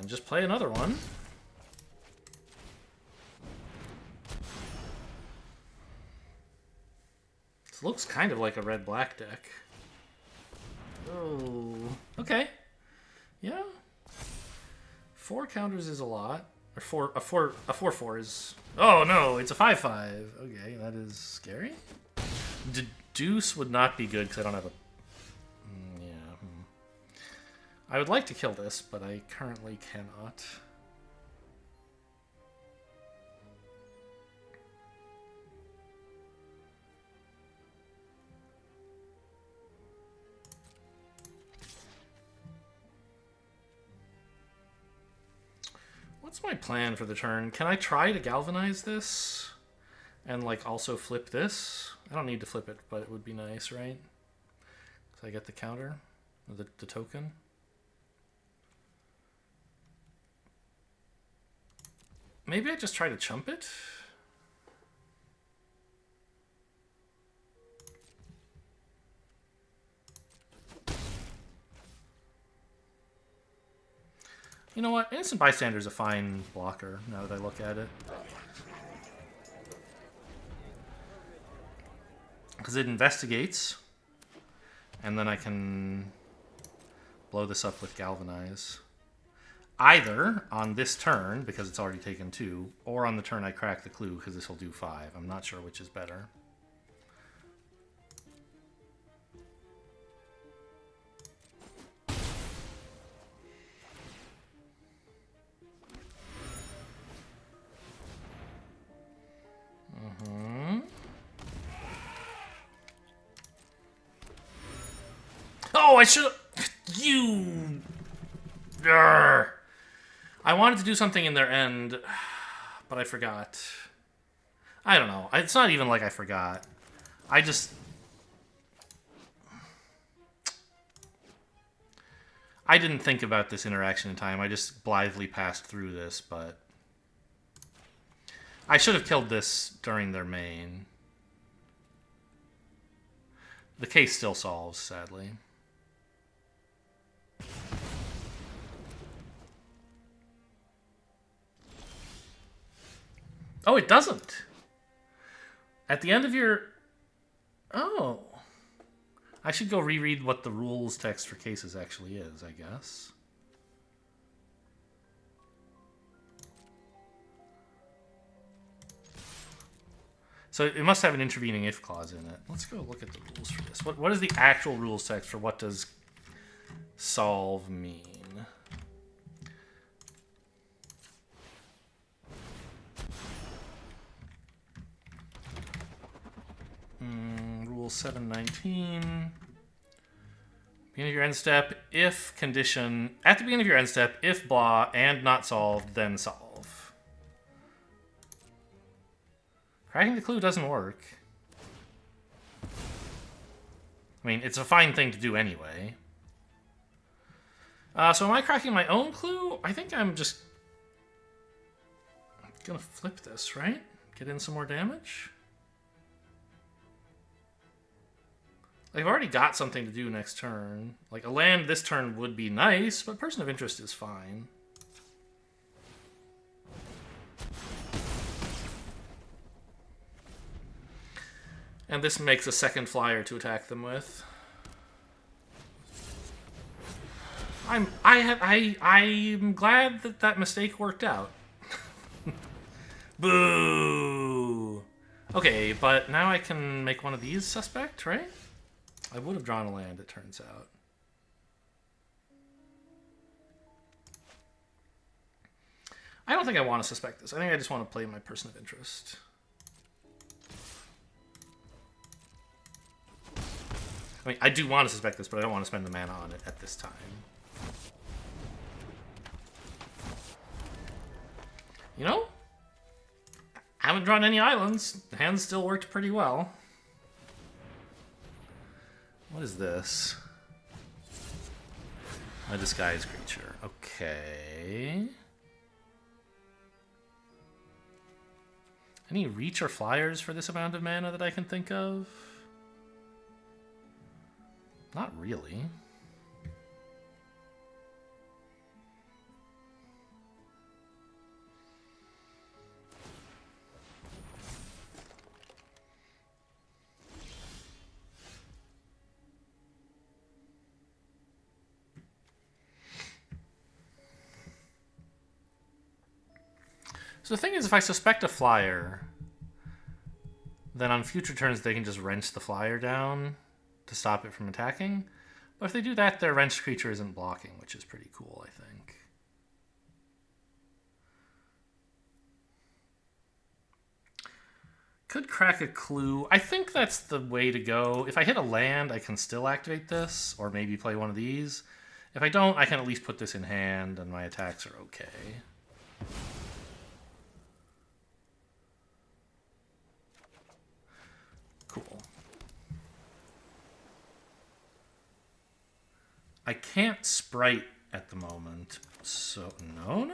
and just play another one. This looks kind of like a red-black deck. Oh, okay. Yeah. 4 counters is a lot. Or a 4/4 is. Oh no, it's a 5/5. Okay, that is scary. Deuce would not be good because I don't have a. Yeah. I would like to kill this, but I currently cannot. What's my plan for the turn? Can I try to galvanize this? And, like, also flip this? I don't need to flip it, but it would be nice, right? So I get the counter, or the token. Maybe I just try to chump it? You know what? Innocent Bystander is a fine blocker, now that I look at it. Because it investigates, and then I can blow this up with Galvanize. Either on this turn, because it's already taken 2, or on the turn I crack the clue, because this will do 5. I'm not sure which is better. Oh, I should. You. Urgh. I wanted to do something in their end, but I forgot. I don't know. It's not even like I forgot. I just. I didn't think about this interaction in time. I just blithely passed through this, but. I should have killed this during their main. The case still solves, sadly. Oh, it doesn't. At the end of your... Oh. I should go reread what the rules text for cases actually is, I guess. So it must have an intervening if clause in it. Let's go look at the rules for this. What is the actual rules text for what does solve mean? Rule 719. Beginning of your end step, if condition. At the beginning of your end step, if blah and not solved, then solve. Cracking the clue doesn't work. I mean, it's a fine thing to do anyway. So am I cracking my own clue? I think I'm just gonna flip this, right? Get in some more damage? Like, I've already got something to do next turn. Like, a land this turn would be nice, but Person of Interest is fine. And this makes a second flyer to attack them with. I'm glad that that mistake worked out. Boo! Okay, but now I can make one of these suspect, right? I would have drawn a land, it turns out. I don't think I want to suspect this. I think I just want to play my Person of Interest. I mean, I do want to suspect this, but I don't want to spend the mana on it at this time. You know? I haven't drawn any islands. The hand still worked pretty well. What is this? A disguised creature. Okay. Any reach or flyers for this amount of mana that I can think of? Not really. So the thing is, if I suspect a flyer, then on future turns they can just wrench the flyer down to stop it from attacking. But if they do that, their wrenched creature isn't blocking, which is pretty cool, I think. Could crack a clue. I think that's the way to go. If I hit a land, I can still activate this, or maybe play one of these. If I don't, I can at least put this in hand, and my attacks are okay. Cool. I can't sprite at the moment, so no.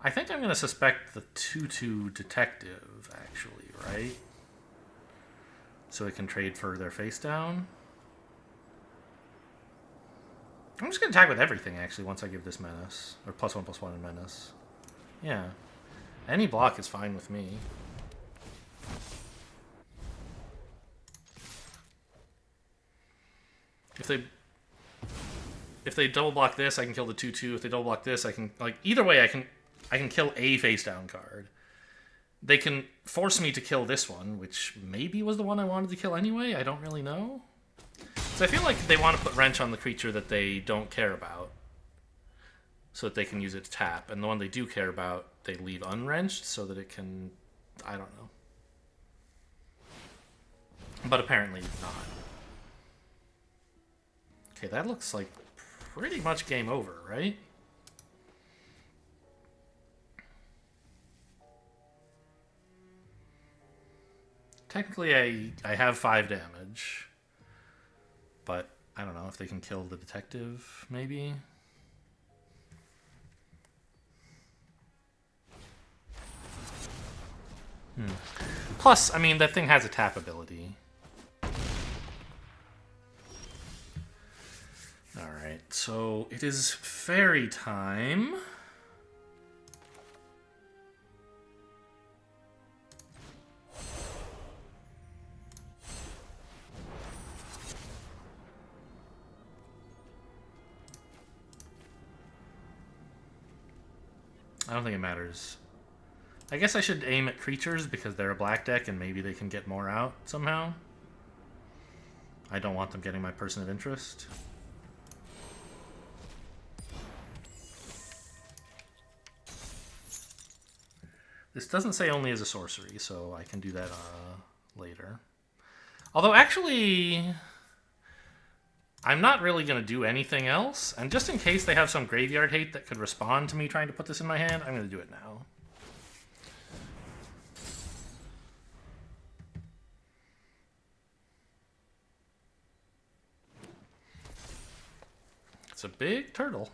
I think I'm going to suspect the 2/2 detective, actually, right? So it can trade for their face down. I'm just going to attack with everything, actually, once I give this menace. Or +1/+1 in menace. Yeah. Any block is fine with me. If they double block this, I can kill the 2/2. If they double block this, I can, like, either way I can kill a face down card. They can force me to kill this one, which maybe was the one I wanted to kill anyway. I don't really know. So I feel like they want to put wrench on the creature that they don't care about, so that they can use it to tap. And the one they do care about, they leave unwrenched so that it can, I don't know. But apparently not. Okay, that looks like pretty much game over, right? Technically, I have 5 damage. But I don't know if they can kill the detective, maybe? Plus, I mean, that thing has a tap ability. Alright, so it is fairy time. I don't think it matters. I guess I should aim at creatures because they're a black deck and maybe they can get more out somehow. I don't want them getting my person of interest. This doesn't say only as a sorcery, so I can do that later. Although, actually, I'm not really going to do anything else. And just in case they have some graveyard hate that could respond to me trying to put this in my hand, I'm going to do it now. It's a big turtle.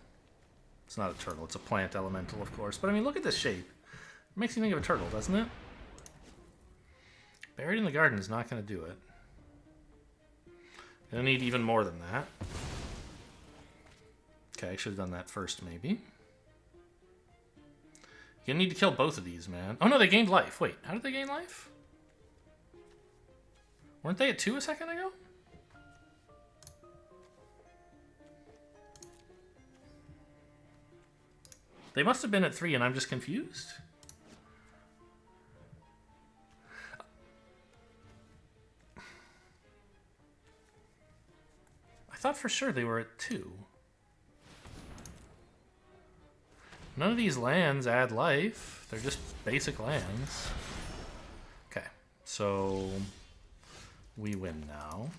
It's not a turtle, it's a plant elemental, of course. But I mean, look at this shape. It makes you think of a turtle, doesn't it? Buried in the garden is not going to do it. Gonna need even more than that. Okay, I should have done that first, maybe. You're gonna need to kill both of these, man. Oh no, they gained life. Wait, how did they gain life? Weren't they at 2 a second ago? They must have been at 3 and I'm just confused. I thought for sure they were at 2. None of these lands add life. They're just basic lands. Okay, so we win now.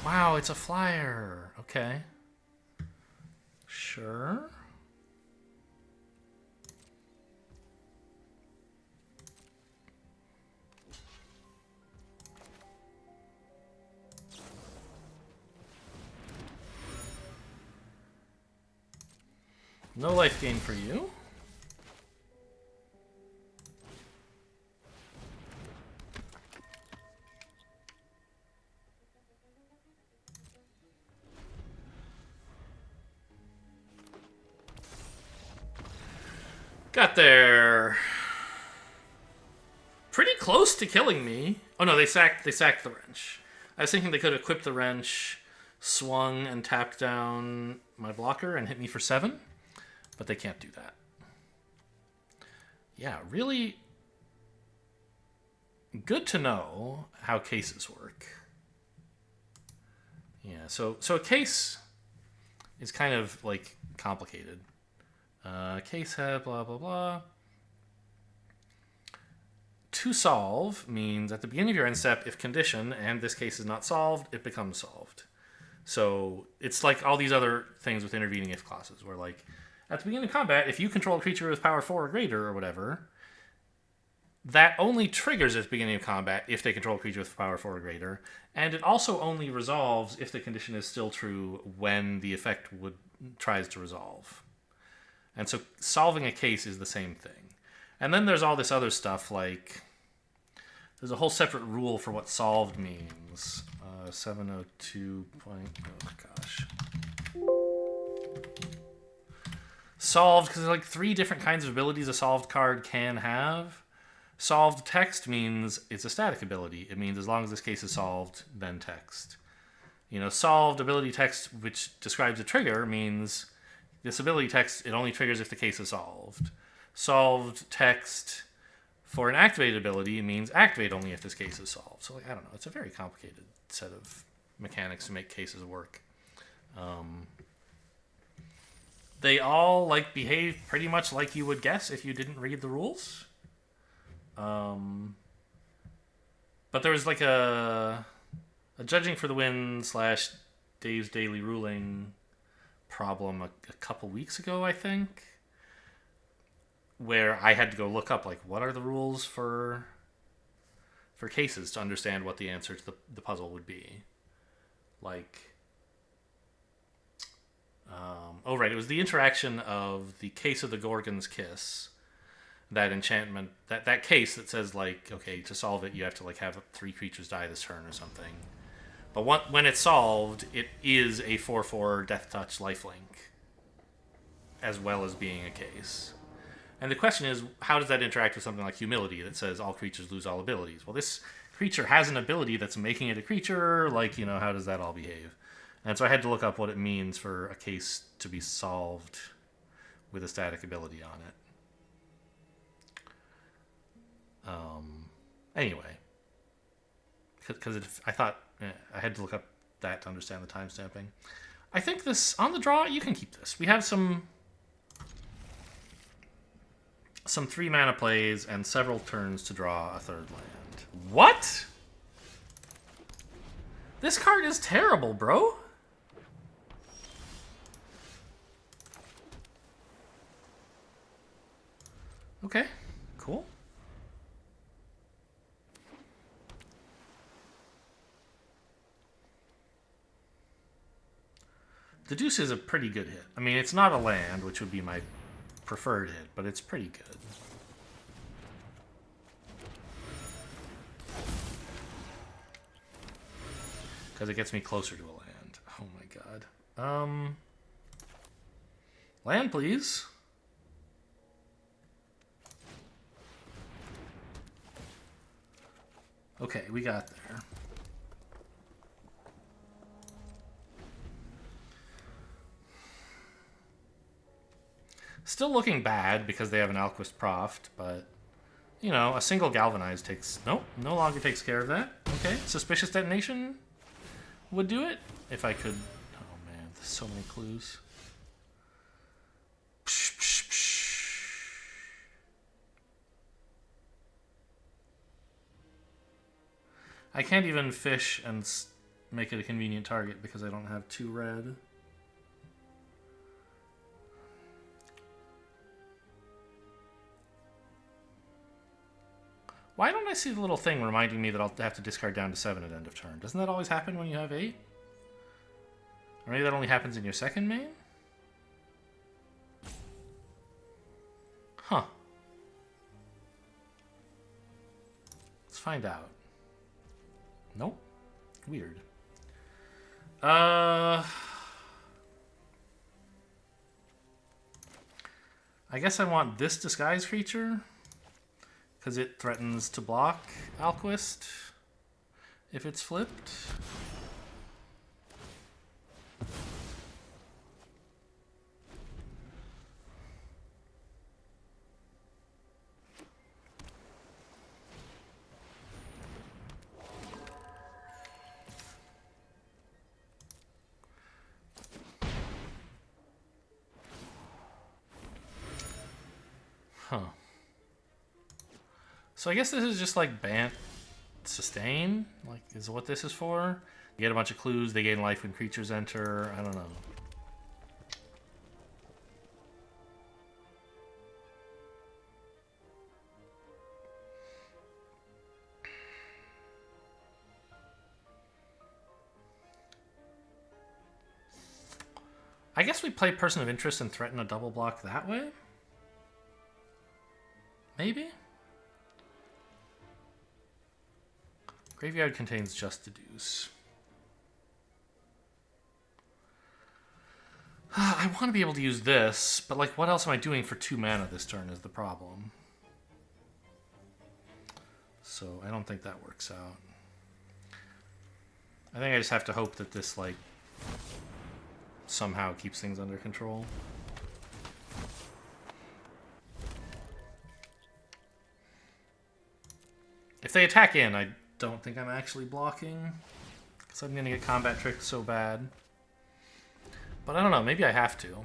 Wow, it's a flyer. Okay. Sure. No life gain for you. Got there pretty close to killing me. Oh no, they sacked the wrench. I was thinking they could equip the wrench, swung and tapped down my blocker and hit me for 7, but they can't do that. Yeah, really good to know how cases work. Yeah, so a case is kind of like complicated. Case head, blah blah blah. To solve means at the beginning of your end step, if condition, and this case is not solved, it becomes solved. So it's like all these other things with intervening if clauses, where like at the beginning of combat, if you control a creature with power 4 or greater or whatever, that only triggers at the beginning of combat if they control a creature with power 4 or greater, and it also only resolves if the condition is still true when the effect tries to resolve. And so solving a case is the same thing. And then there's all this other stuff, like there's a whole separate rule for what solved means. 702. Oh gosh. Solved, because there's like 3 different kinds of abilities a solved card can have. Solved text means it's a static ability. It means as long as this case is solved, then text. You know, solved ability text, which describes a trigger, means this ability text, it only triggers if the case is solved. Solved text for an activated ability means activate only if this case is solved. So, like, I don't know. It's a very complicated set of mechanics to make cases work. They all like behave pretty much like you would guess if you didn't read the rules. But there was like a judging for the win / Dave's Daily Ruling problem a couple weeks ago, I think, where I had to go look up like what are the rules for cases to understand what the answer to the puzzle would be. Like, oh right, it was the interaction of the Case of the Gorgon's Kiss, that enchantment, that case that says like, okay, to solve it you have to like have 3 creatures die this turn or something. But when it's solved, it is a 4/4 Death Touch lifelink, as well as being a case. And the question is, how does that interact with something like Humility that says all creatures lose all abilities? Well, this creature has an ability that's making it a creature. Like, you know, how does that all behave? And so I had to look up what it means for a case to be solved with a static ability on it. Anyway, because I thought I had to look up that to understand the time stamping. I think this, on the draw, you can keep this. We have some 3 mana plays and several turns to draw a 3rd land. What? This card is terrible, bro. Okay, cool. The Deuce is a pretty good hit. I mean, it's not a land, which would be my preferred hit, but it's pretty good. Because it gets me closer to a land. Oh my god. Land, please. Okay, we got there. Still looking bad because they have an Alquist Proft, but, you know, a single Galvanize takes... Nope, no longer takes care of that. Okay, Suspicious Detonation would do it. If I could... Oh, man, there's so many clues. Psh, psh, psh. I can't even fish and make it a convenient target because I don't have 2 red. Why don't I see the little thing reminding me that I'll have to discard down to 7 at end of turn? Doesn't that always happen when you have 8? Or maybe that only happens in your second main? Huh. Let's find out. Nope. Weird. I I guess I want this disguise creature because it threatens to block Alquist if it's flipped. Huh. So I guess this is just like Bant sustain, like is what this is for. You get a bunch of clues, they gain life when creatures enter. I don't know. I guess we play Person of Interest and threaten a double block that way? Maybe? Graveyard contains just the deuce. I want to be able to use this, but like what else am I doing for 2 mana this turn is the problem. So I don't think that works out. I think I just have to hope that this like somehow keeps things under control. If they attack in, I don't think I'm actually blocking, because I'm going to get combat tricked so bad. But I don't know, maybe I have to.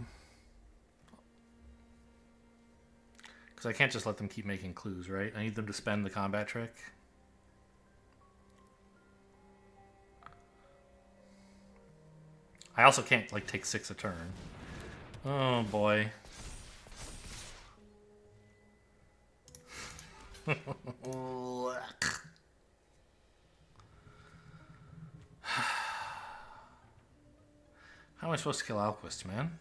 Because I can't just let them keep making clues, right? I need them to spend the combat trick. I also can't, like, take 6 a turn. Oh, boy. How am I supposed to kill Alquist, man?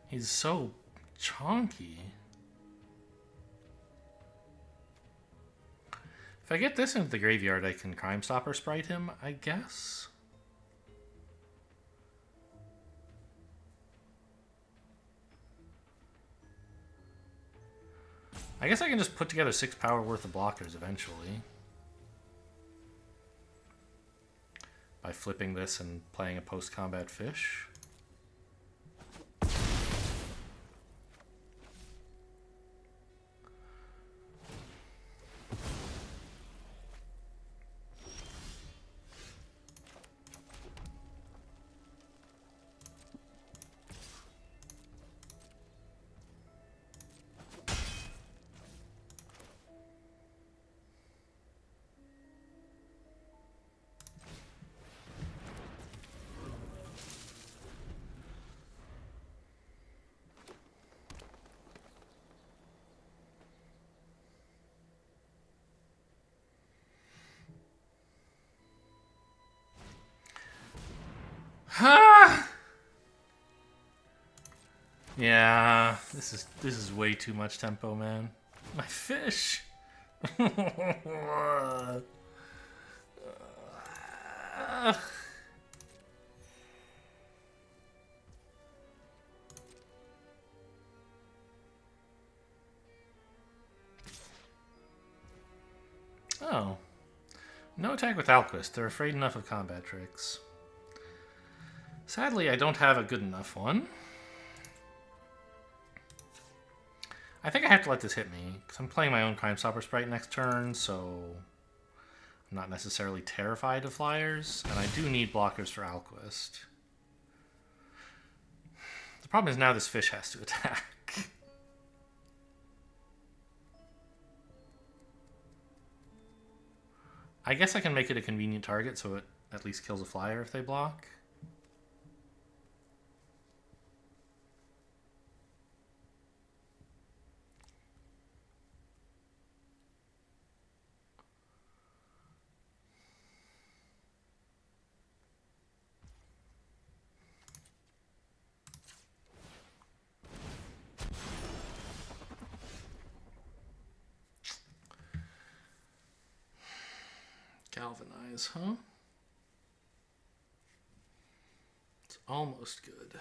He's so chonky. If I get this into the graveyard, I can Crime Stopper Sprite him, I guess? I guess I can just put together 6 power worth of blockers eventually. By flipping this and playing a post-combat fish. Yeah, this is way too much tempo, man. My fish. Oh. No attack with Alquist. They're afraid enough of combat tricks. Sadly, I don't have a good enough one. I think I have to let this hit me, because I'm playing my own Crime Stopper Sprite next turn, so I'm not necessarily terrified of flyers, and I do need blockers for Alquist. The problem is now this fish has to attack. I guess I can make it a convenient target so it at least kills a flyer if they block. Galvanize, huh? It's almost good.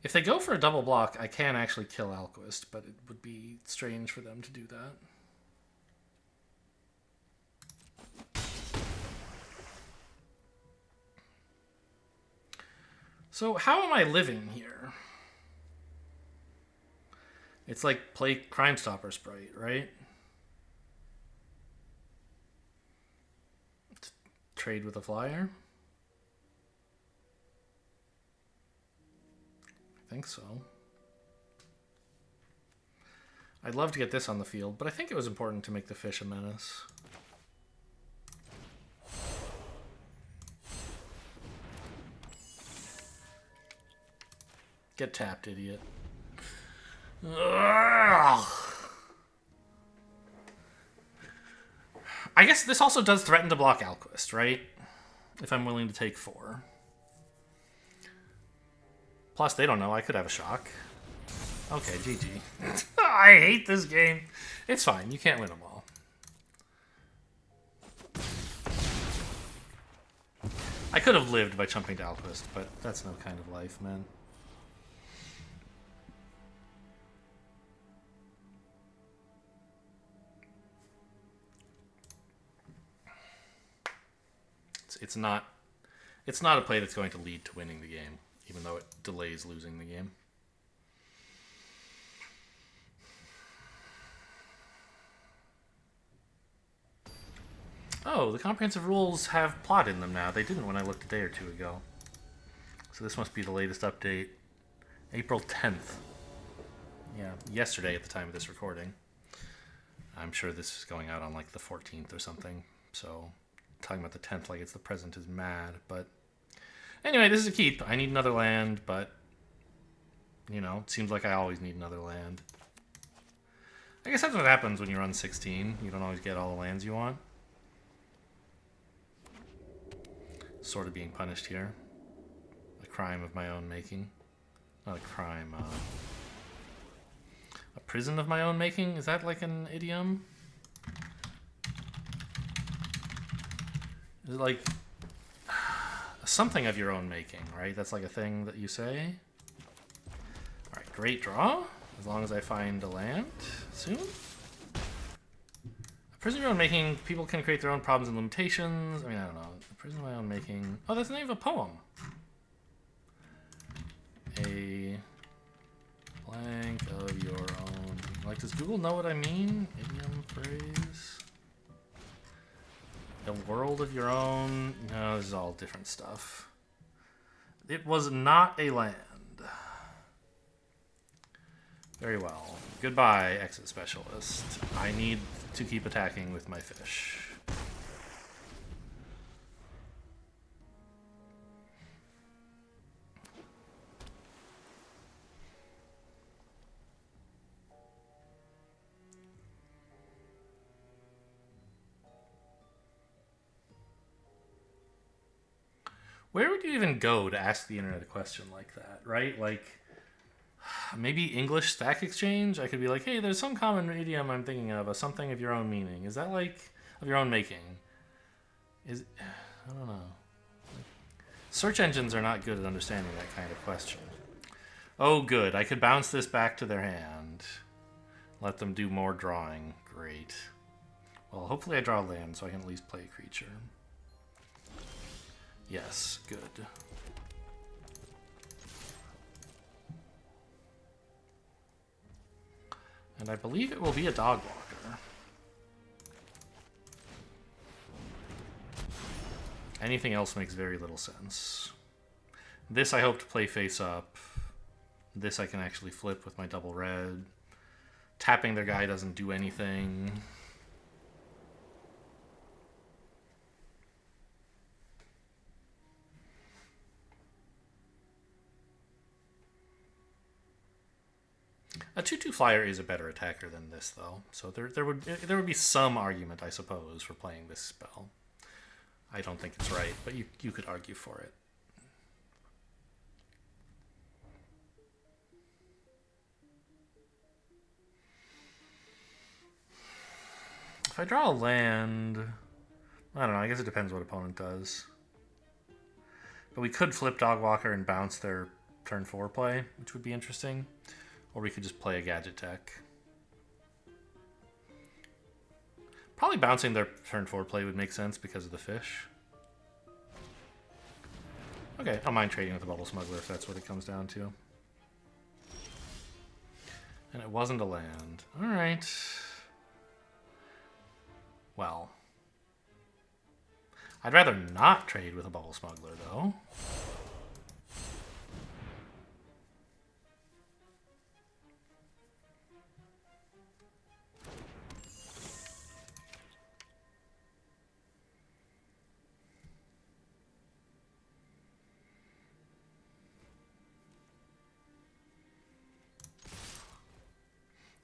If they go for a double block, I can actually kill Alquist, but it would be strange for them to do that. So how am I living here? It's like play Crime Stopper Sprite, right? Trade with a flyer? I think so. I'd love to get this on the field, but I think it was important to make the fish a menace. Get tapped, idiot. Ugh. I guess this also does threaten to block Alquist, right? If I'm willing to take 4. Plus, they don't know. I could have a shock. Okay, GG. I hate this game. It's fine. You can't win them all. I could have lived by jumping to Alquist, but that's no kind of life, man. It's not a play that's going to lead to winning the game, even though it delays losing the game. Oh, the comprehensive rules have plot in them now. They didn't when I looked a day or two ago. So this must be the latest update. April 10th. Yeah, yesterday at the time of this recording. I'm sure this is going out on like the 14th or something. So talking about the 10th like it's the present is mad. But anyway, this is a keep. I need another land, but you know, it seems like I always need another land. I guess that's what happens when you run 16. You don't always get all the lands you want. Sort of being punished here. A crime of my own making. Not a crime, a prison of my own making? Is that like an idiom? Is it like something of your own making, right? That's like a thing that you say. Alright, great draw. As long as I find a land soon. A prison of your own making, people can create their own problems and limitations. I mean, I don't know. A prison of my own making. Oh, that's the name of a poem. A blank of your own. Like, does Google know what I mean? Idiom, phrase. A world of your own. No, this is all different stuff. It was not a land. Very well. Goodbye, exit specialist. I need to keep attacking with my fish. Where would you even go to ask the internet a question like that, right? Like, maybe English Stack Exchange? I could be like, hey, there's some common idiom I'm thinking of, a something of your own meaning. Is that like, of your own making? I don't know. Search engines are not good at understanding that kind of question. Oh, good. I could bounce this back to their hand. Let them do more drawing. Great. Well, hopefully I draw land so I can at least play a creature. Yes, good. And I believe it will be a dog walker. Anything else makes very little sense. This I hope to play face up. This I can actually flip with my double red. Tapping their guy doesn't do anything. A 2/2 flyer is a better attacker than this, though. So there would be some argument, I suppose, for playing this spell. I don't think it's right, but you could argue for it. If I draw a land, I don't know. I guess it depends what opponent does. But we could flip Dogwalker and bounce their turn 4 play, which would be interesting. Or we could just play a gadget tech. Probably bouncing their turn 4 play would make sense because of the fish. Okay, I don't mind trading with the Bubble Smuggler if that's what it comes down to. And it wasn't a land. Alright. Well. I'd rather not trade with a Bubble Smuggler, though.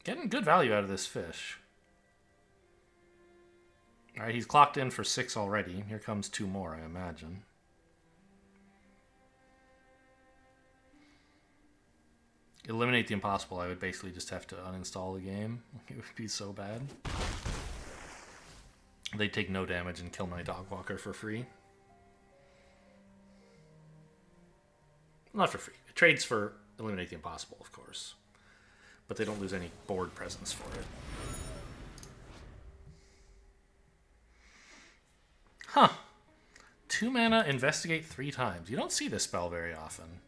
Getting good value out of this fish. Alright, he's clocked in for 6 already. Here comes 2 more, I imagine. Eliminate the impossible, I would basically just have to uninstall the game. It would be so bad. They'd take no damage and kill my dog walker for free. Not for free. It trades for eliminate the impossible, of course. But they don't lose any board presence for it. Huh. 2 mana, investigate 3 times. You don't see this spell very often.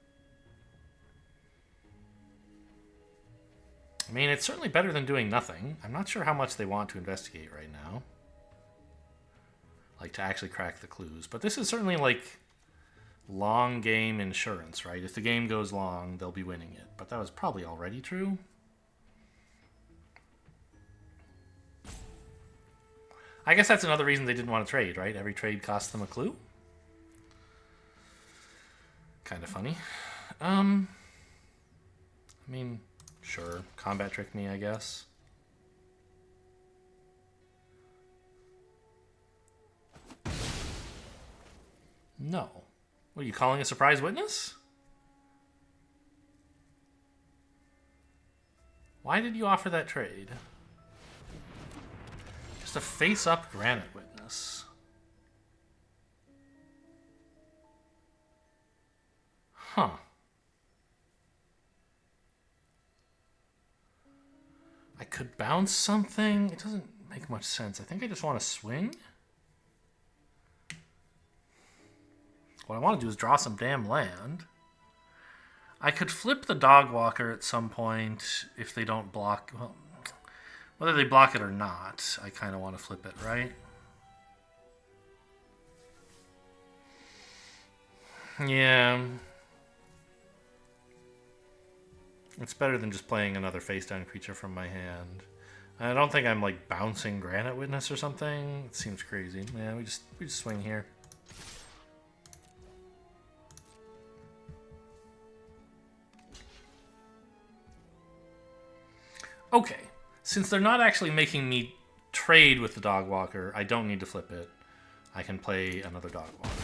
I mean, it's certainly better than doing nothing. I'm not sure how much they want to investigate right now. Like, to actually crack the clues. But this is certainly, like, long game insurance, right? If the game goes long, they'll be winning it. But that was probably already true. I guess that's another reason they didn't want to trade, right? Every trade costs them a clue. Kind of funny. I mean, sure. Combat tricked me, I guess. No. What, are you calling a surprise witness? Why did you offer that trade? Just a face-up granite witness. Huh. I could bounce something. It doesn't make much sense. I think I just want to swing. What I want to do is draw some damn land. I could flip the dog walker at some point if they don't block. Well, whether they block it or not, I kind of want to flip it, right? Yeah. It's better than just playing another face-down creature from my hand. I don't think I'm like bouncing Granite Witness or something. It seems crazy. Yeah, we just swing here. Okay. Since they're not actually making me trade with the Dog Walker, I don't need to flip it. I can play another Dog Walker.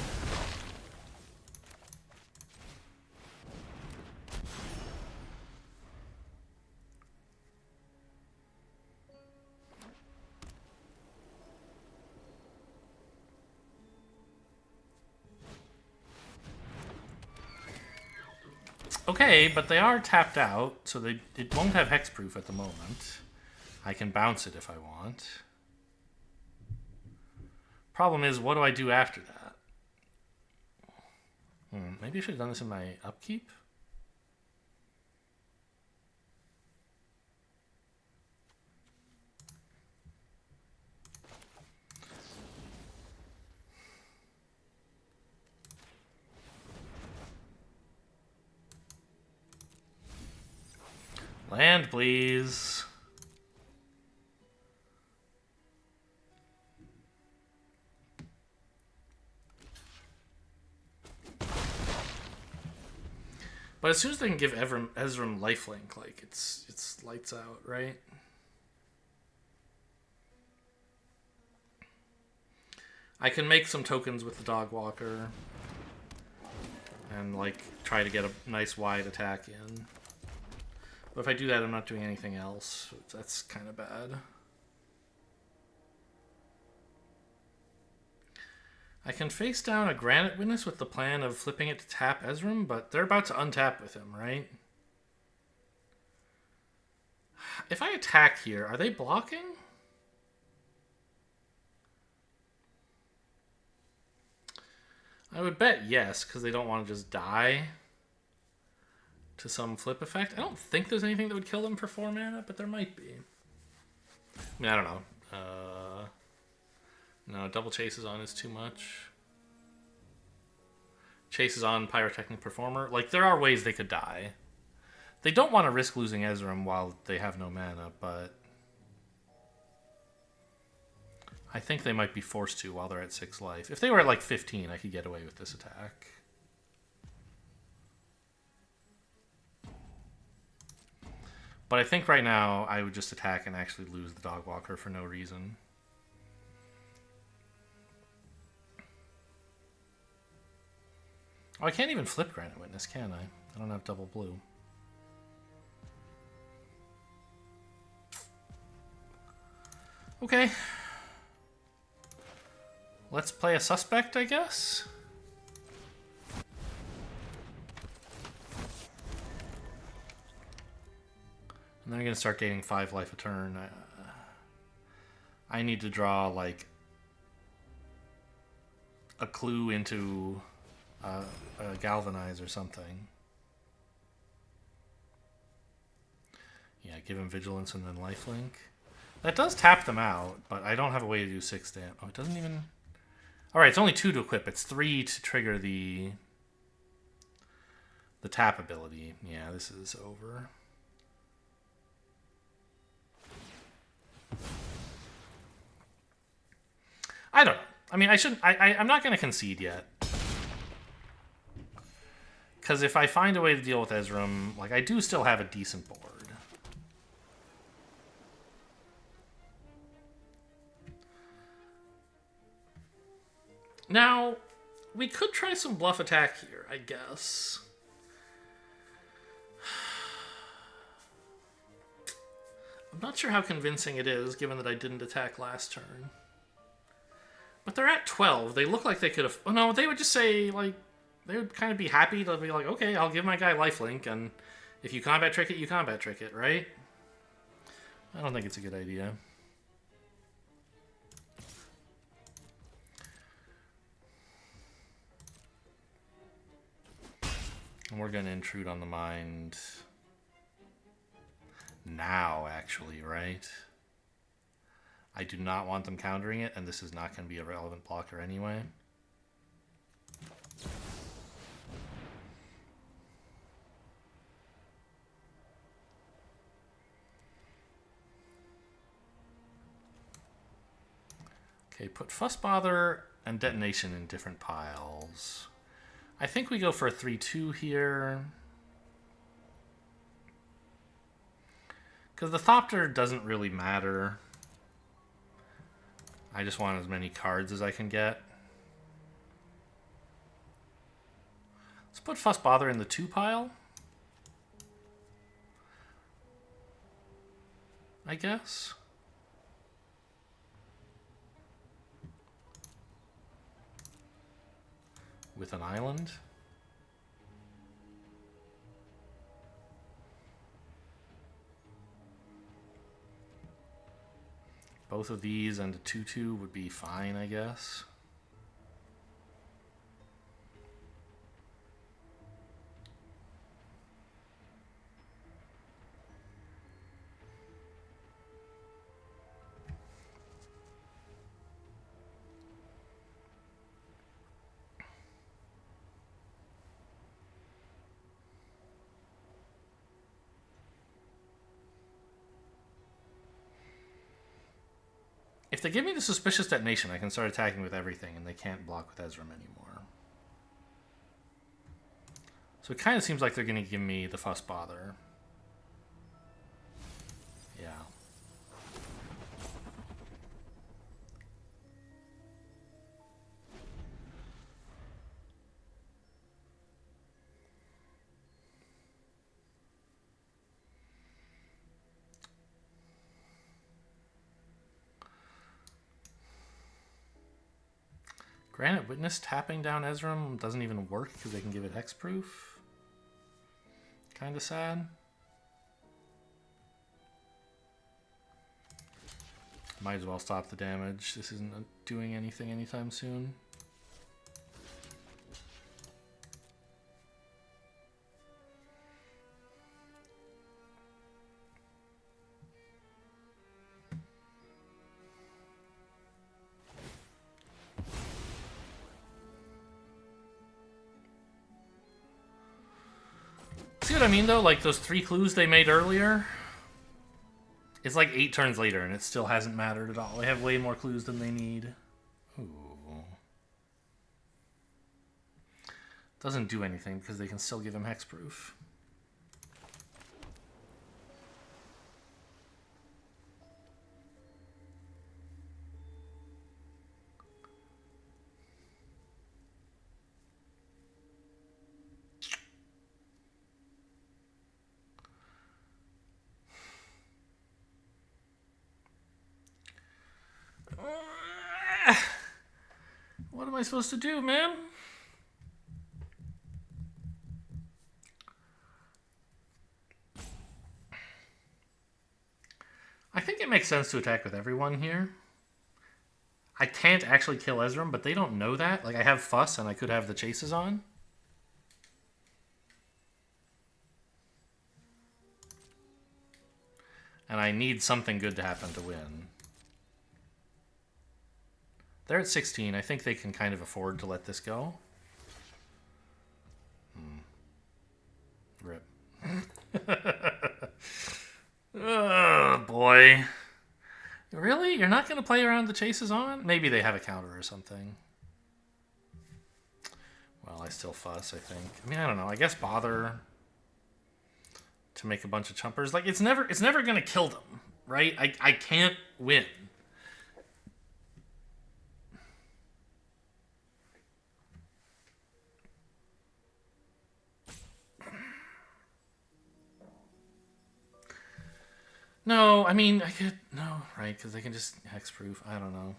Okay, but they are tapped out, so it won't have hexproof at the moment. I can bounce it if I want. Problem is, what do I do after that? Maybe I should have done this in my upkeep? Land, please. But as soon as they can give Ezram lifelink, like it's lights out, right? I can make some tokens with the Dog Walker and like try to get a nice wide attack in. But if I do that, I'm not doing anything else. That's kind of bad. I can face down a Granite Witness with the plan of flipping it to tap Ezram, but they're about to untap with him, right? If I attack here, are they blocking? I would bet yes, because they don't want to just die to some flip effect. I don't think there's anything that would kill them for 4 mana, but there might be. I mean, I don't know. No, double chases on is too much. Chases on Pyrotechnic Performer. Like, there are ways they could die. They don't want to risk losing Ezram while they have no mana, but I think they might be forced to while they're at 6 life. If they were at like 15, I could get away with this attack. But I think right now I would just attack and actually lose the Dogwalker for no reason. Oh, I can't even flip Granite Witness, can I? I don't have double blue. Okay. Let's play a suspect, I guess? And then I'm going to start gaining 5 life a turn. I need to draw, like, a clue into a Galvanize or something. Yeah, give him Vigilance and then Lifelink. That does tap them out, but I don't have a way to do 6 damage. Oh, it doesn't even... Alright, it's only 2 to equip. It's 3 to trigger the tap ability. Yeah, this is over. I don't know. I mean, I shouldn't... I'm not going to concede yet. Because if I find a way to deal with Ezram, like, I do still have a decent board. Now, we could try some bluff attack here, I guess. I'm not sure how convincing it is, given that I didn't attack last turn. But they're at 12. They look like they could have... Oh, no, they would just say, like... They would kind of be happy to be like, okay, I'll give my guy lifelink, and if you combat trick it, you combat trick it, right? I don't think it's a good idea. And we're going to intrude on the mind now, actually, right? I do not want them countering it, and this is not going to be a relevant blocker anyway. Okay, put Fuss Bother and Detonation in different piles. I think we go for a 3-2 here. Because the Thopter doesn't really matter. I just want as many cards as I can get. Let's put Fuss Bother in the 2 pile. I guess. With an island. Both of these and a 2-2 would be fine, I guess. If they give me the Suspicious Detonation, I can start attacking with everything, and they can't block with Ezram anymore. So it kind of seems like they're going to give me the Fuss Bother. Yeah. Granite Witness tapping down Ezram doesn't even work because they can give it hexproof. Kind of sad. Might as well stop the damage. This isn't doing anything anytime soon. See what I mean, though? Like, those 3 clues they made earlier, it's like 8 turns later, and it still hasn't mattered at all. They have way more clues than they need. Ooh. Doesn't do anything, because they can still give him hexproof. What am I supposed to do, man? I think it makes sense to attack with everyone here. I can't actually kill Ezram, but they don't know that. Like, I have Fuss, and I could have the chases on. And I need something good to happen to win. They're at 16. I think they can kind of afford to let this go. Rip. Oh, boy. Really? You're not going to play around the chases on? Maybe they have a counter or something. Well, I still Fuss, I think. I mean, I don't know. I guess bother to make a bunch of chumpers. Like, it's never going to kill them, right? I can't win. No, I mean, I could... No, right, because they can just hexproof. I don't know.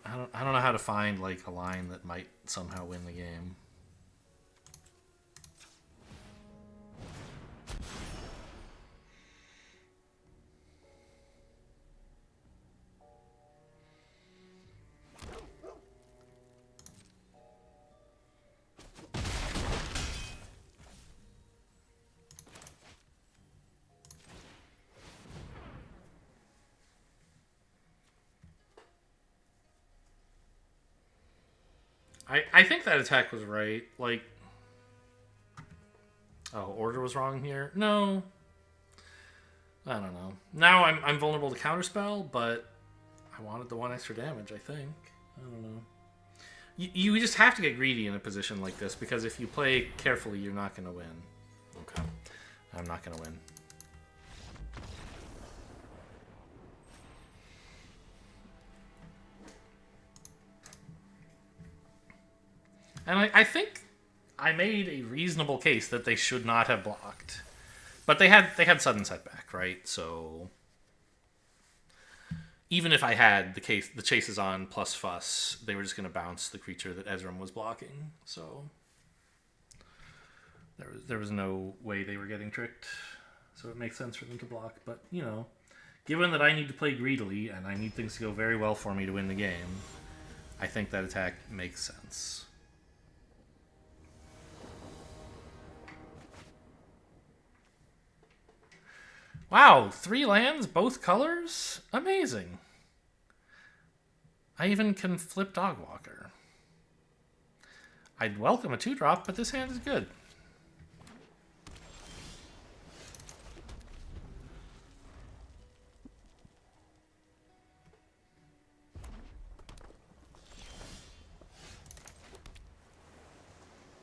I don't know how to find, like, a line that might somehow win the game. I think that attack was right. Like, oh, order was wrong here? No. I don't know. Now I'm vulnerable to counterspell, but I wanted the 1 extra damage, I think. I don't know. You just have to get greedy in a position like this, because if you play carefully, you're not going to win. Okay. I'm not going to win. And I think I made a reasonable case that they should not have blocked. But they had sudden setback, right? So even if I had the chases on plus Fuss, they were just going to bounce the creature that Ezram was blocking. So there was no way they were getting tricked. So it makes sense for them to block. But, you know, given that I need to play greedily and I need things to go very well for me to win the game, I think that attack makes sense. Wow, 3 lands, both colors? Amazing. I even can flip Dogwalker. I'd welcome a 2-drop, but this hand is good.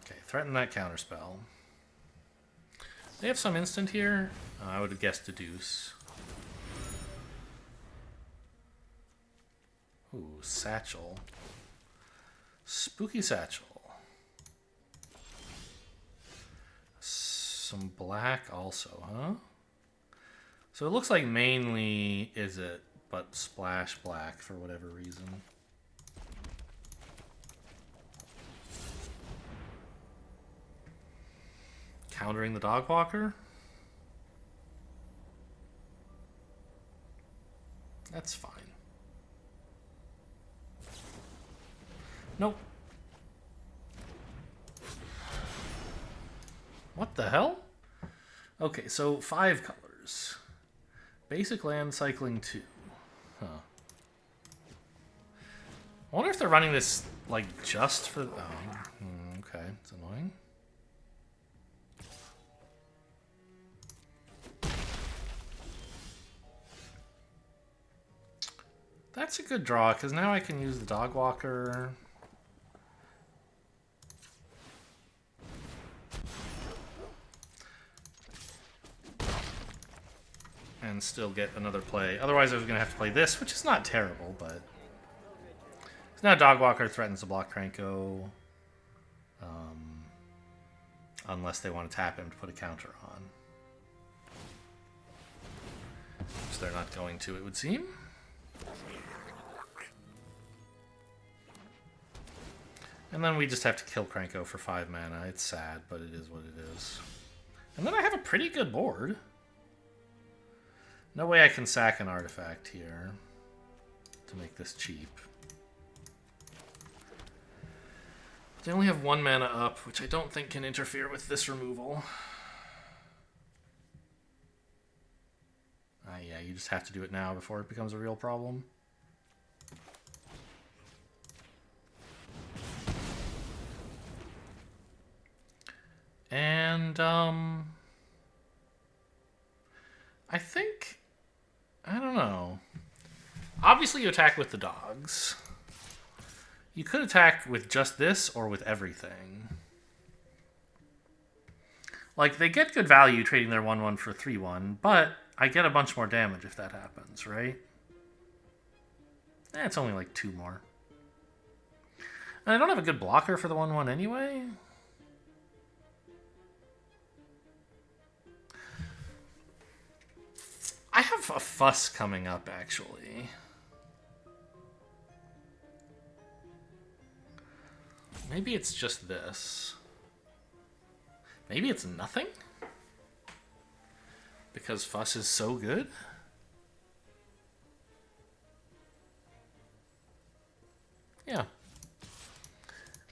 Okay, threaten that counterspell. They have some instant here. I would have guessed Deduce. Ooh, Satchel. Spooky Satchel. Some black also, huh? So it looks like mainly is it, but splash black for whatever reason. Countering the dog walker? That's fine. Nope. What the hell? Okay, so 5 colors. Basic land cycling 2. Huh. I wonder if they're running this, like, just for... Oh, okay. It's annoying. That's a good draw, because now I can use the dog walker. And still get another play. Otherwise I was going to have to play this, which is not terrible, but... So now dog walker threatens to block Cranko. Unless they want to tap him to put a counter on. Which they're not going to, it would seem. And then we just have to kill Cranko for 5 mana. It's sad, but it is what it is. And then I have a pretty good board. No way I can sack an artifact here to make this cheap. They only have 1 mana up, which I don't think can interfere with this removal. Yeah, you just have to do it now before it becomes a real problem. And, I think... I don't know. Obviously you attack with the dogs. You could attack with just this or with everything. Like, they get good value trading their 1/1 for 3/1, but I get a bunch more damage if that happens, right? It's only like 2 more. And I don't have a good blocker for the 1/1 anyway. I have a fuss coming up, actually. Maybe it's just this. Maybe it's nothing? Because fuss is so good? Yeah.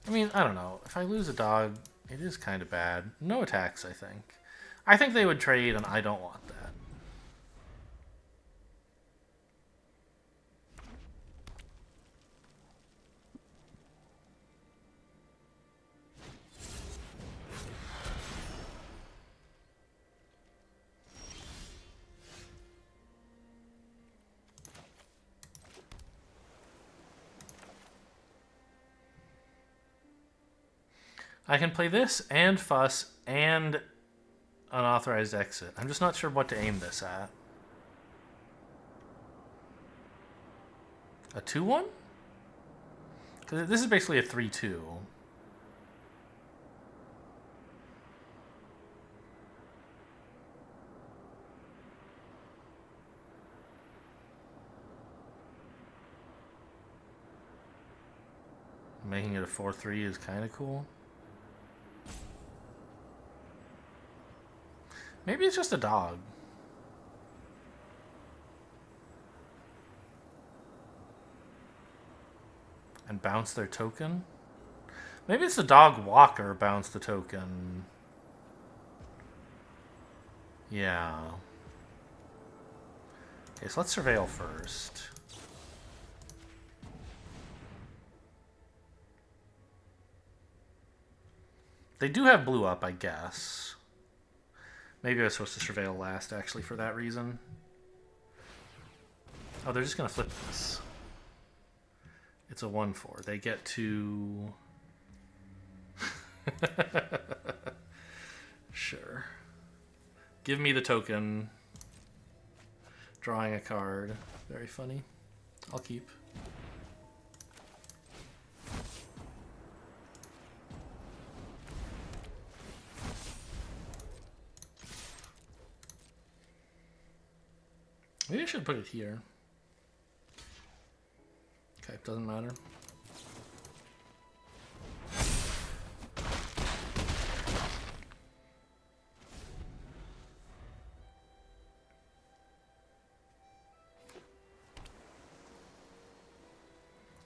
I mean, I don't know. If I lose a dog, it is kind of bad. No attacks, I think. I think they would trade, and I don't want that. I can play this and fuss and unauthorized exit. I'm just not sure what to aim this at. A 2/1? Because this is basically a 3/2. Making it a 4/3 is kind of cool. Maybe it's just a dog. And bounce their token? Maybe it's the dog walker bounce the token. Yeah. Okay, so let's surveil first. They do have blue up, I guess. Maybe I was supposed to surveil last, actually, for that reason. Oh, they're just going to flip this. It's a 1/4. They get to... Sure. Give me the token. Drawing a card. Very funny. I'll keep. Maybe I should put it here. Okay, doesn't matter.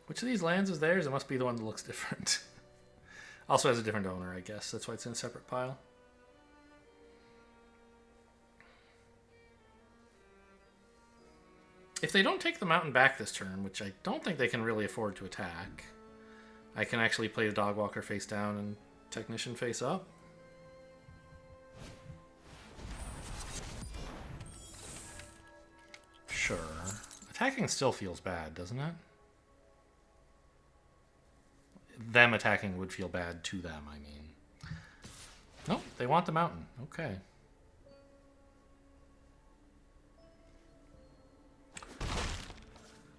Which of these lands is theirs? It must be the one that looks different. Also has a different owner, I guess. That's why it's in a separate pile. If they don't take the mountain back this turn, which I don't think they can really afford to attack, I can actually play the Dogwalker face down and Technician face up. Sure. Attacking still feels bad, doesn't it? Them attacking would feel bad to them, I mean. Nope, they want the mountain. Okay.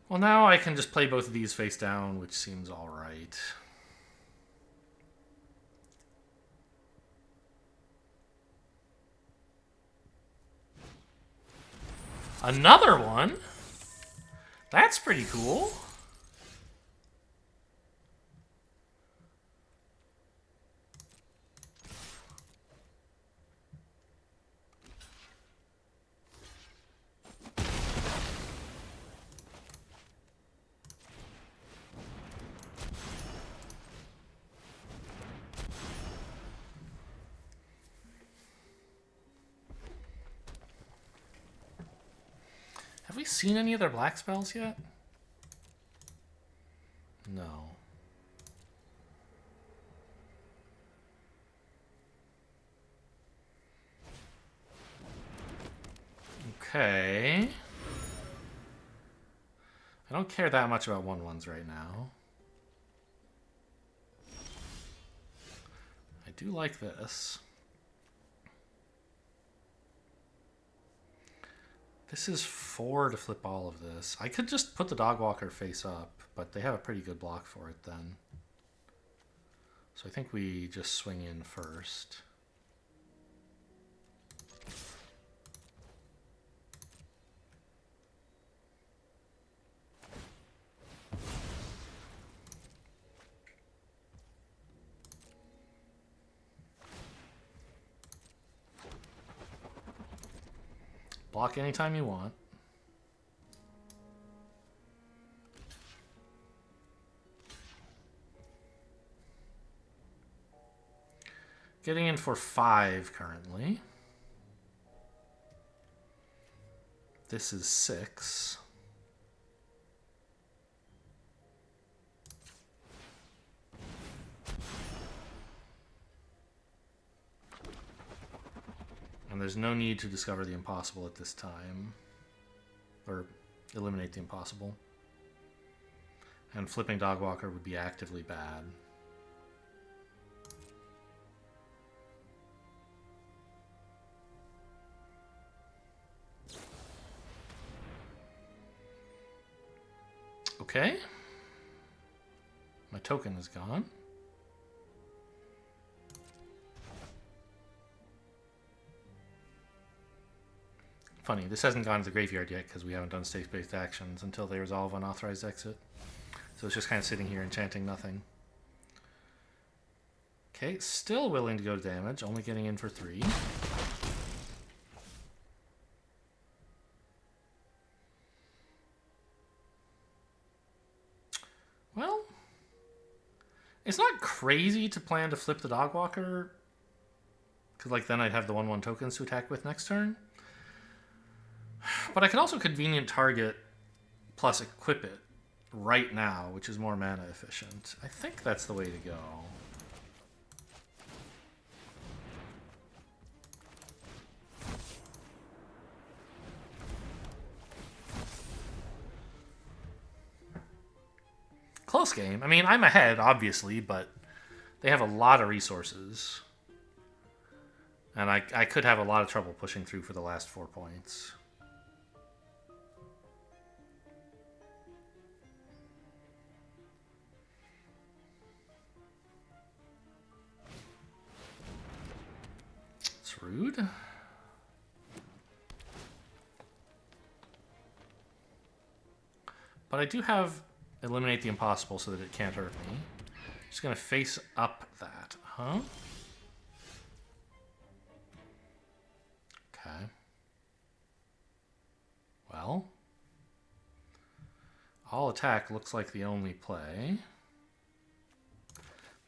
Well, now I can just play both of these face down, which seems alright. Another one? That's pretty cool. Have we seen any of their black spells yet? No. Okay. I don't care that much about 1/1s right now. I do like this. This is 4 to flip all of this. I could just put the Dogwalker face up, but they have a pretty good block for it then. So I think we just swing in first. Block anytime you want. Getting in for 5 currently. This is 6. And there's no need to discover the impossible at this time. Or eliminate the impossible. And flipping Dogwalker would be actively bad. Okay. My token is gone. Funny, this hasn't gone to the graveyard yet because we haven't done state-based actions until they resolve unauthorized exit. So it's just kind of sitting here enchanting nothing. Okay, still willing to go to damage, only getting in for 3. Well, it's not crazy to plan to flip the Dogwalker, because like then I'd have the 1/1 tokens to attack with next turn. But I could also convenient target plus equip it right now, which is more mana efficient. I think that's the way to go. Close game. I mean, I'm ahead, obviously, but they have a lot of resources. And I could have a lot of trouble pushing through for the last 4 points. It's rude. But I do have Eliminate the Impossible so that it can't hurt me. Just gonna face up that, huh? Okay. Well. All attack looks like the only play.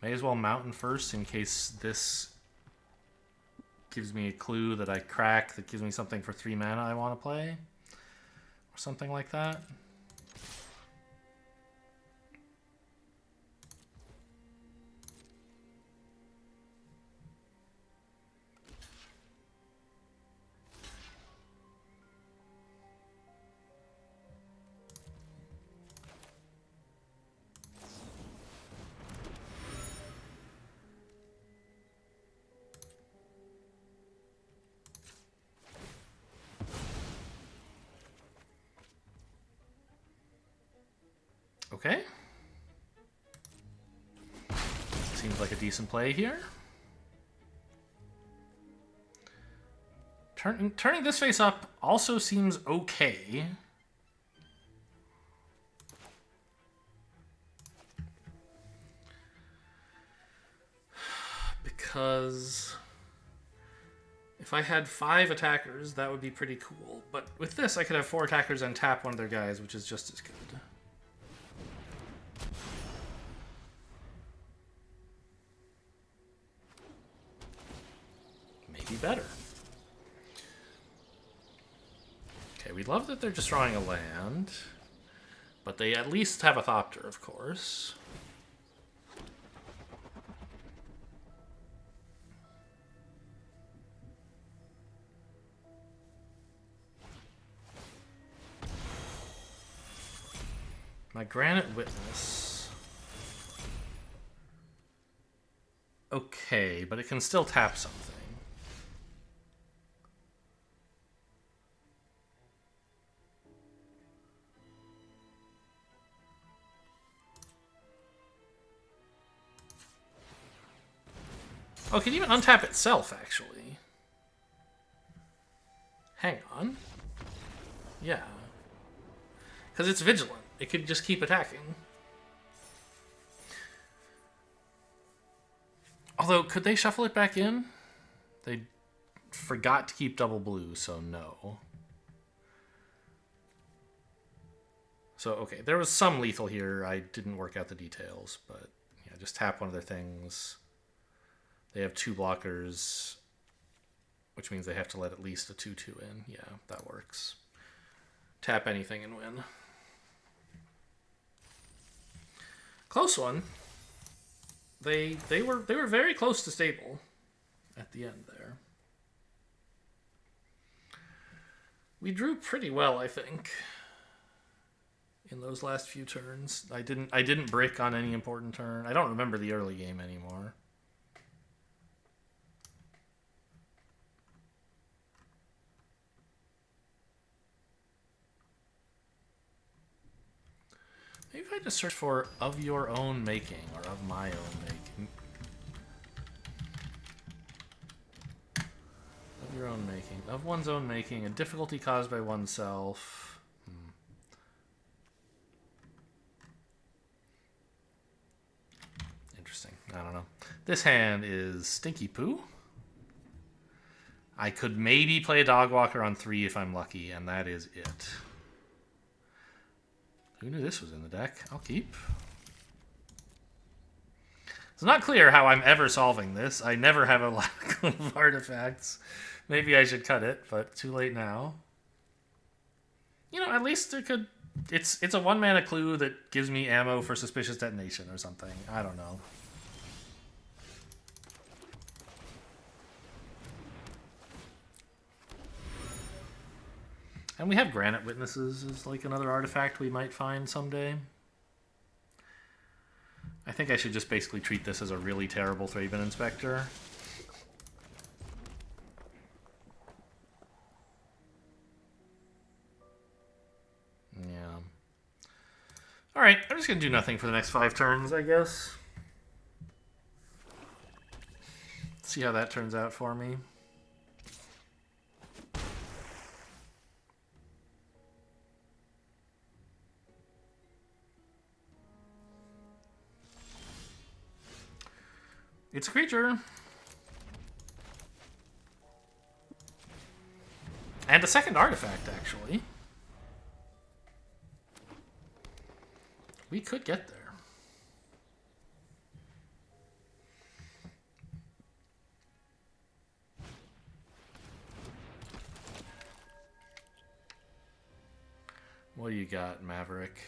May as well Mountain first in case this gives me a clue that I crack that gives me something for 3 mana I want to play. Or something like that. Okay. Seems like a decent play here. Turning this face up also seems okay. Because if I had 5 attackers, that would be pretty cool. But with this, I could have 4 attackers and tap one of their guys, which is just as good. Maybe better. Okay, we love that they're just drawing a land. But they at least have a Thopter, of course. My Granite Witness. Okay, but it can still tap something. Oh, it can even untap itself, actually. Hang on. Yeah. Because it's vigilant. It could just keep attacking. Although, could they shuffle it back in? They forgot to keep double blue, so no. So, okay, there was some lethal here. I didn't work out the details, but yeah, just tap one of their things. They have 2 blockers, which means they have to let at least a 2/2 in. Yeah, that works. Tap anything and win. Close one. They were very close to stable at the end there. We drew pretty well, I think, in those last few turns. I didn't brick on any important turn. I don't remember the early game anymore. Maybe if I just search for of your own making or of my own making. Of your own making. Of one's own making. A difficulty caused by oneself. Interesting. I don't know. This hand is Stinky Poo. I could maybe play a Dogwalker on 3 if I'm lucky, and that is it. Who knew this was in the deck? I'll keep. It's not clear how I'm ever solving this. I never have a lack of artifacts. Maybe I should cut it, but too late now. You know, at least it could... It's a 1-mana clue that gives me ammo for Suspicious Detonation or something. I don't know. And we have Granite Witnesses as like another artifact we might find someday. I think I should just basically treat this as a really terrible Thraben Inspector. Yeah. Alright, I'm just going to do nothing for the next 5 turns, I guess. See how that turns out for me. It's a creature. And a second artifact, actually. We could get there. What do you got, Maverick?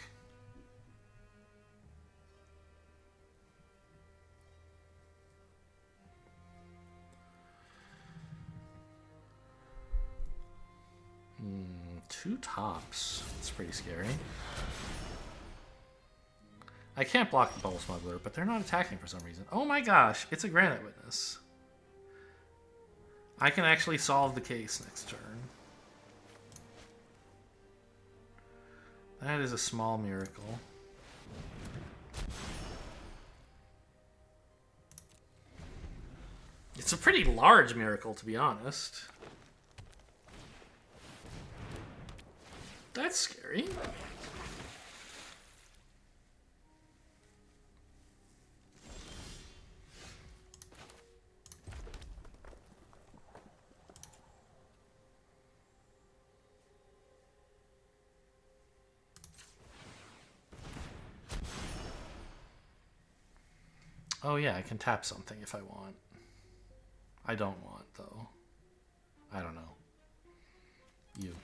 Two tops. That's pretty scary. I can't block the Bubble Smuggler, but they're not attacking for some reason. Oh my gosh, it's a Granite Witness. I can actually solve the case next turn. That is a small miracle. It's a pretty large miracle, to be honest. That's scary. Oh yeah, I can tap something if I want. I don't want, though. I don't know. You.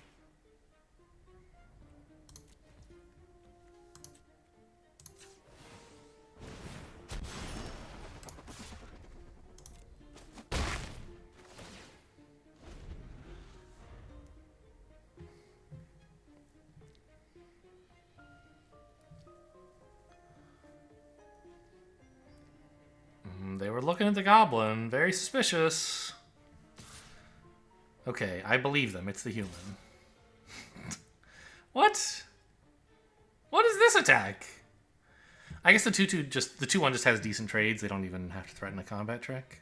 They were looking at the goblin. Very suspicious. Okay, I believe them. It's the human. What? What is this attack? I guess the 2/2 just the 2/1 just has decent trades. They don't even have to threaten a combat trick.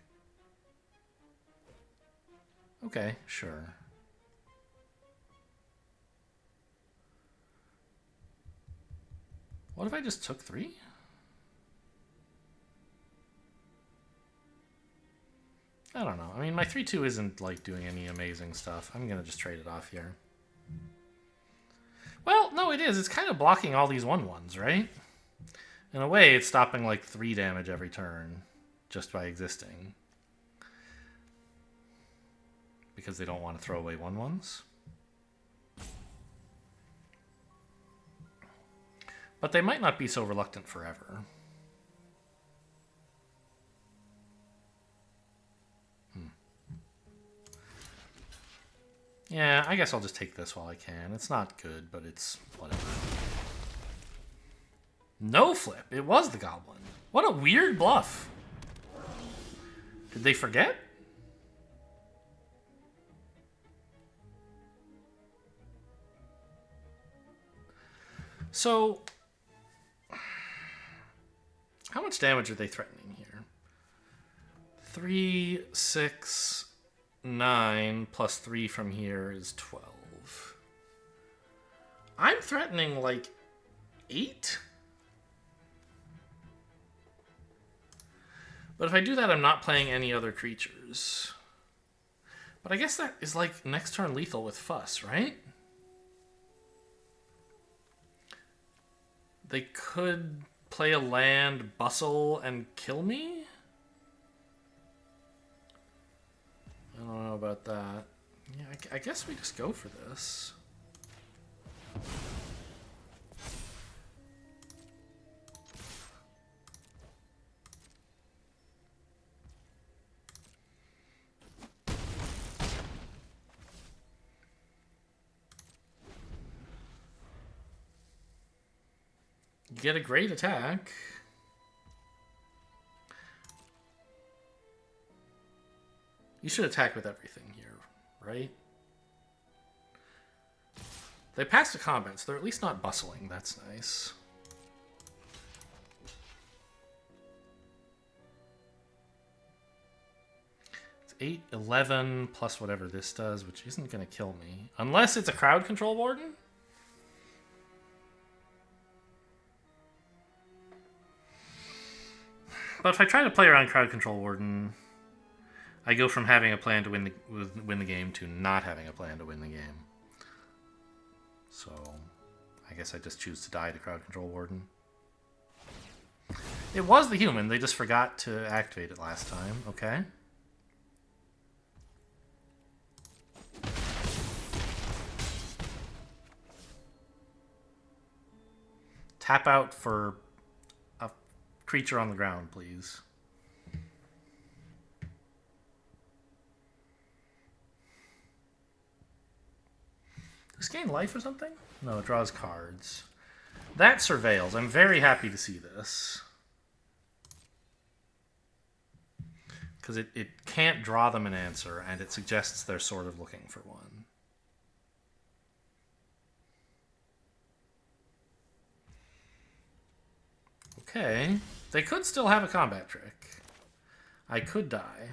Okay, sure. What if I just took 3? I don't know. I mean, my 3/2 isn't, like, doing any amazing stuff. I'm going to just trade it off here. Well, no, it is. It's kind of blocking all these 1/1s, right? In a way, it's stopping, like, 3 damage every turn just by existing. Because they don't want to throw away 1/1s. But they might not be so reluctant forever. Yeah, I guess I'll just take this while I can. It's not good, but it's whatever. No flip. It was the goblin. What a weird bluff. Did they forget? So, how much damage are they threatening here? 3, 6... 9 plus 3 from here is 12. I'm threatening like 8? But if I do that, I'm not playing any other creatures. But I guess that is like next turn lethal with Fuss, right? They could play a land, bustle, and kill me? I don't know about that. Yeah, I guess we just go for this. You get a great attack. You should attack with everything here, right? They passed a combat, so they're at least not bustling. That's nice. It's 8, 11, plus whatever this does, which isn't going to kill me. Unless it's a crowd control warden? But if I try to play around Crowd Control Warden, I go from having a plan to win the game to not having a plan to win the game. So I guess I just choose to die to Crowd Control Warden. It was the human. They just forgot to activate it last time. Okay. Tap out for a creature on the ground, please. Does it gain life or something? No, it draws cards. That surveils. I'm very happy to see this. Because it can't draw them an answer, and it suggests they're sort of looking for one. Okay. They could still have a combat trick. I could die.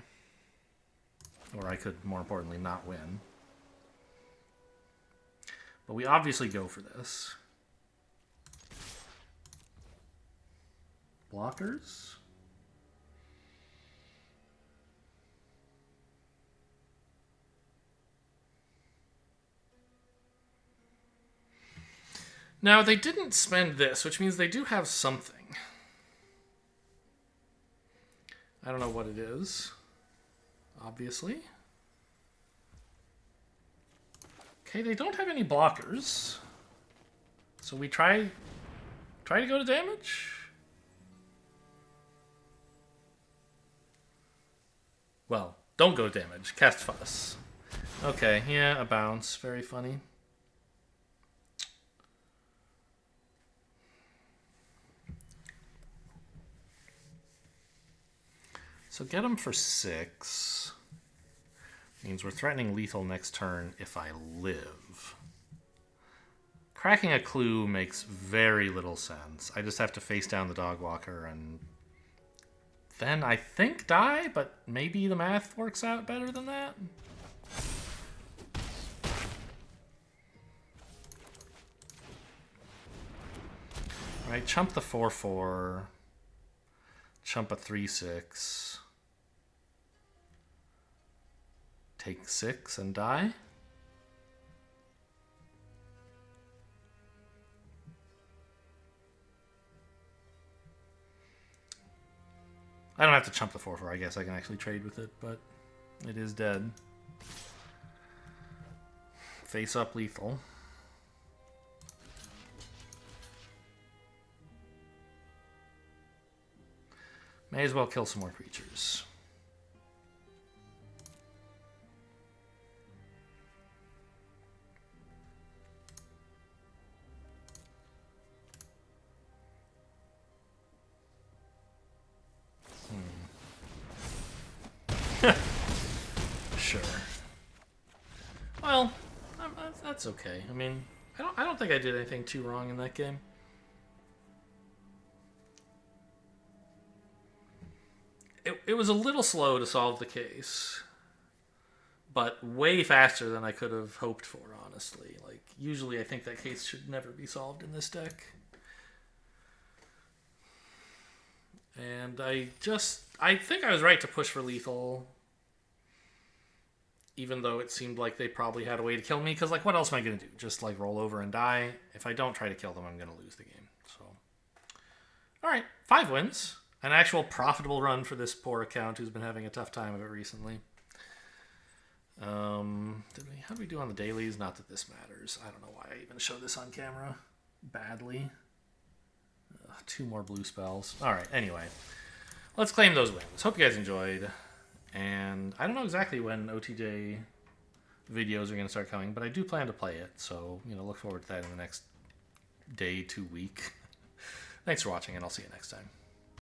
Or I could, more importantly, not win. But we obviously go for this. Blockers. Now, they didn't spend this, which means they do have something. I don't know what it is, obviously. Okay, they don't have any blockers. So we try to go to damage? Well, don't go to damage. Cast Fuss. Okay, yeah, a bounce. Very funny. So get him for 6. Means we're threatening lethal next turn if I live. Cracking a clue makes very little sense. I just have to face down the dog walker and then I think die, but maybe the math works out better than that. All right, chump the 4/4. Chump a 3/6. Take 6 and die. I don't have to chump the 4/4. I guess I can actually trade with it, but it is dead. Face up lethal. May as well kill some more creatures. Sure. Well, that's okay. I mean, I don't think I did anything too wrong in that game. It was a little slow to solve the case, but way faster than I could have hoped for, honestly. Like, usually I think that case should never be solved in this deck. And I think I was right to push for lethal, even though it seemed like they probably had a way to kill me, because, like, what else am I going to do? Just, like, roll over and die? If I don't try to kill them, I'm going to lose the game. So, all right, 5 wins. An actual profitable run for this poor account who's been having a tough time of it recently. How do we do on the dailies? Not that this matters. I don't know why I even show this on camera. Badly. 2 more blue spells. All right, anyway. Let's claim those wins. Hope you guys enjoyed. And I don't know exactly when OTJ videos are going to start coming, but I do plan to play it. So, look forward to that in the next day to week. Thanks for watching, and I'll see you next time.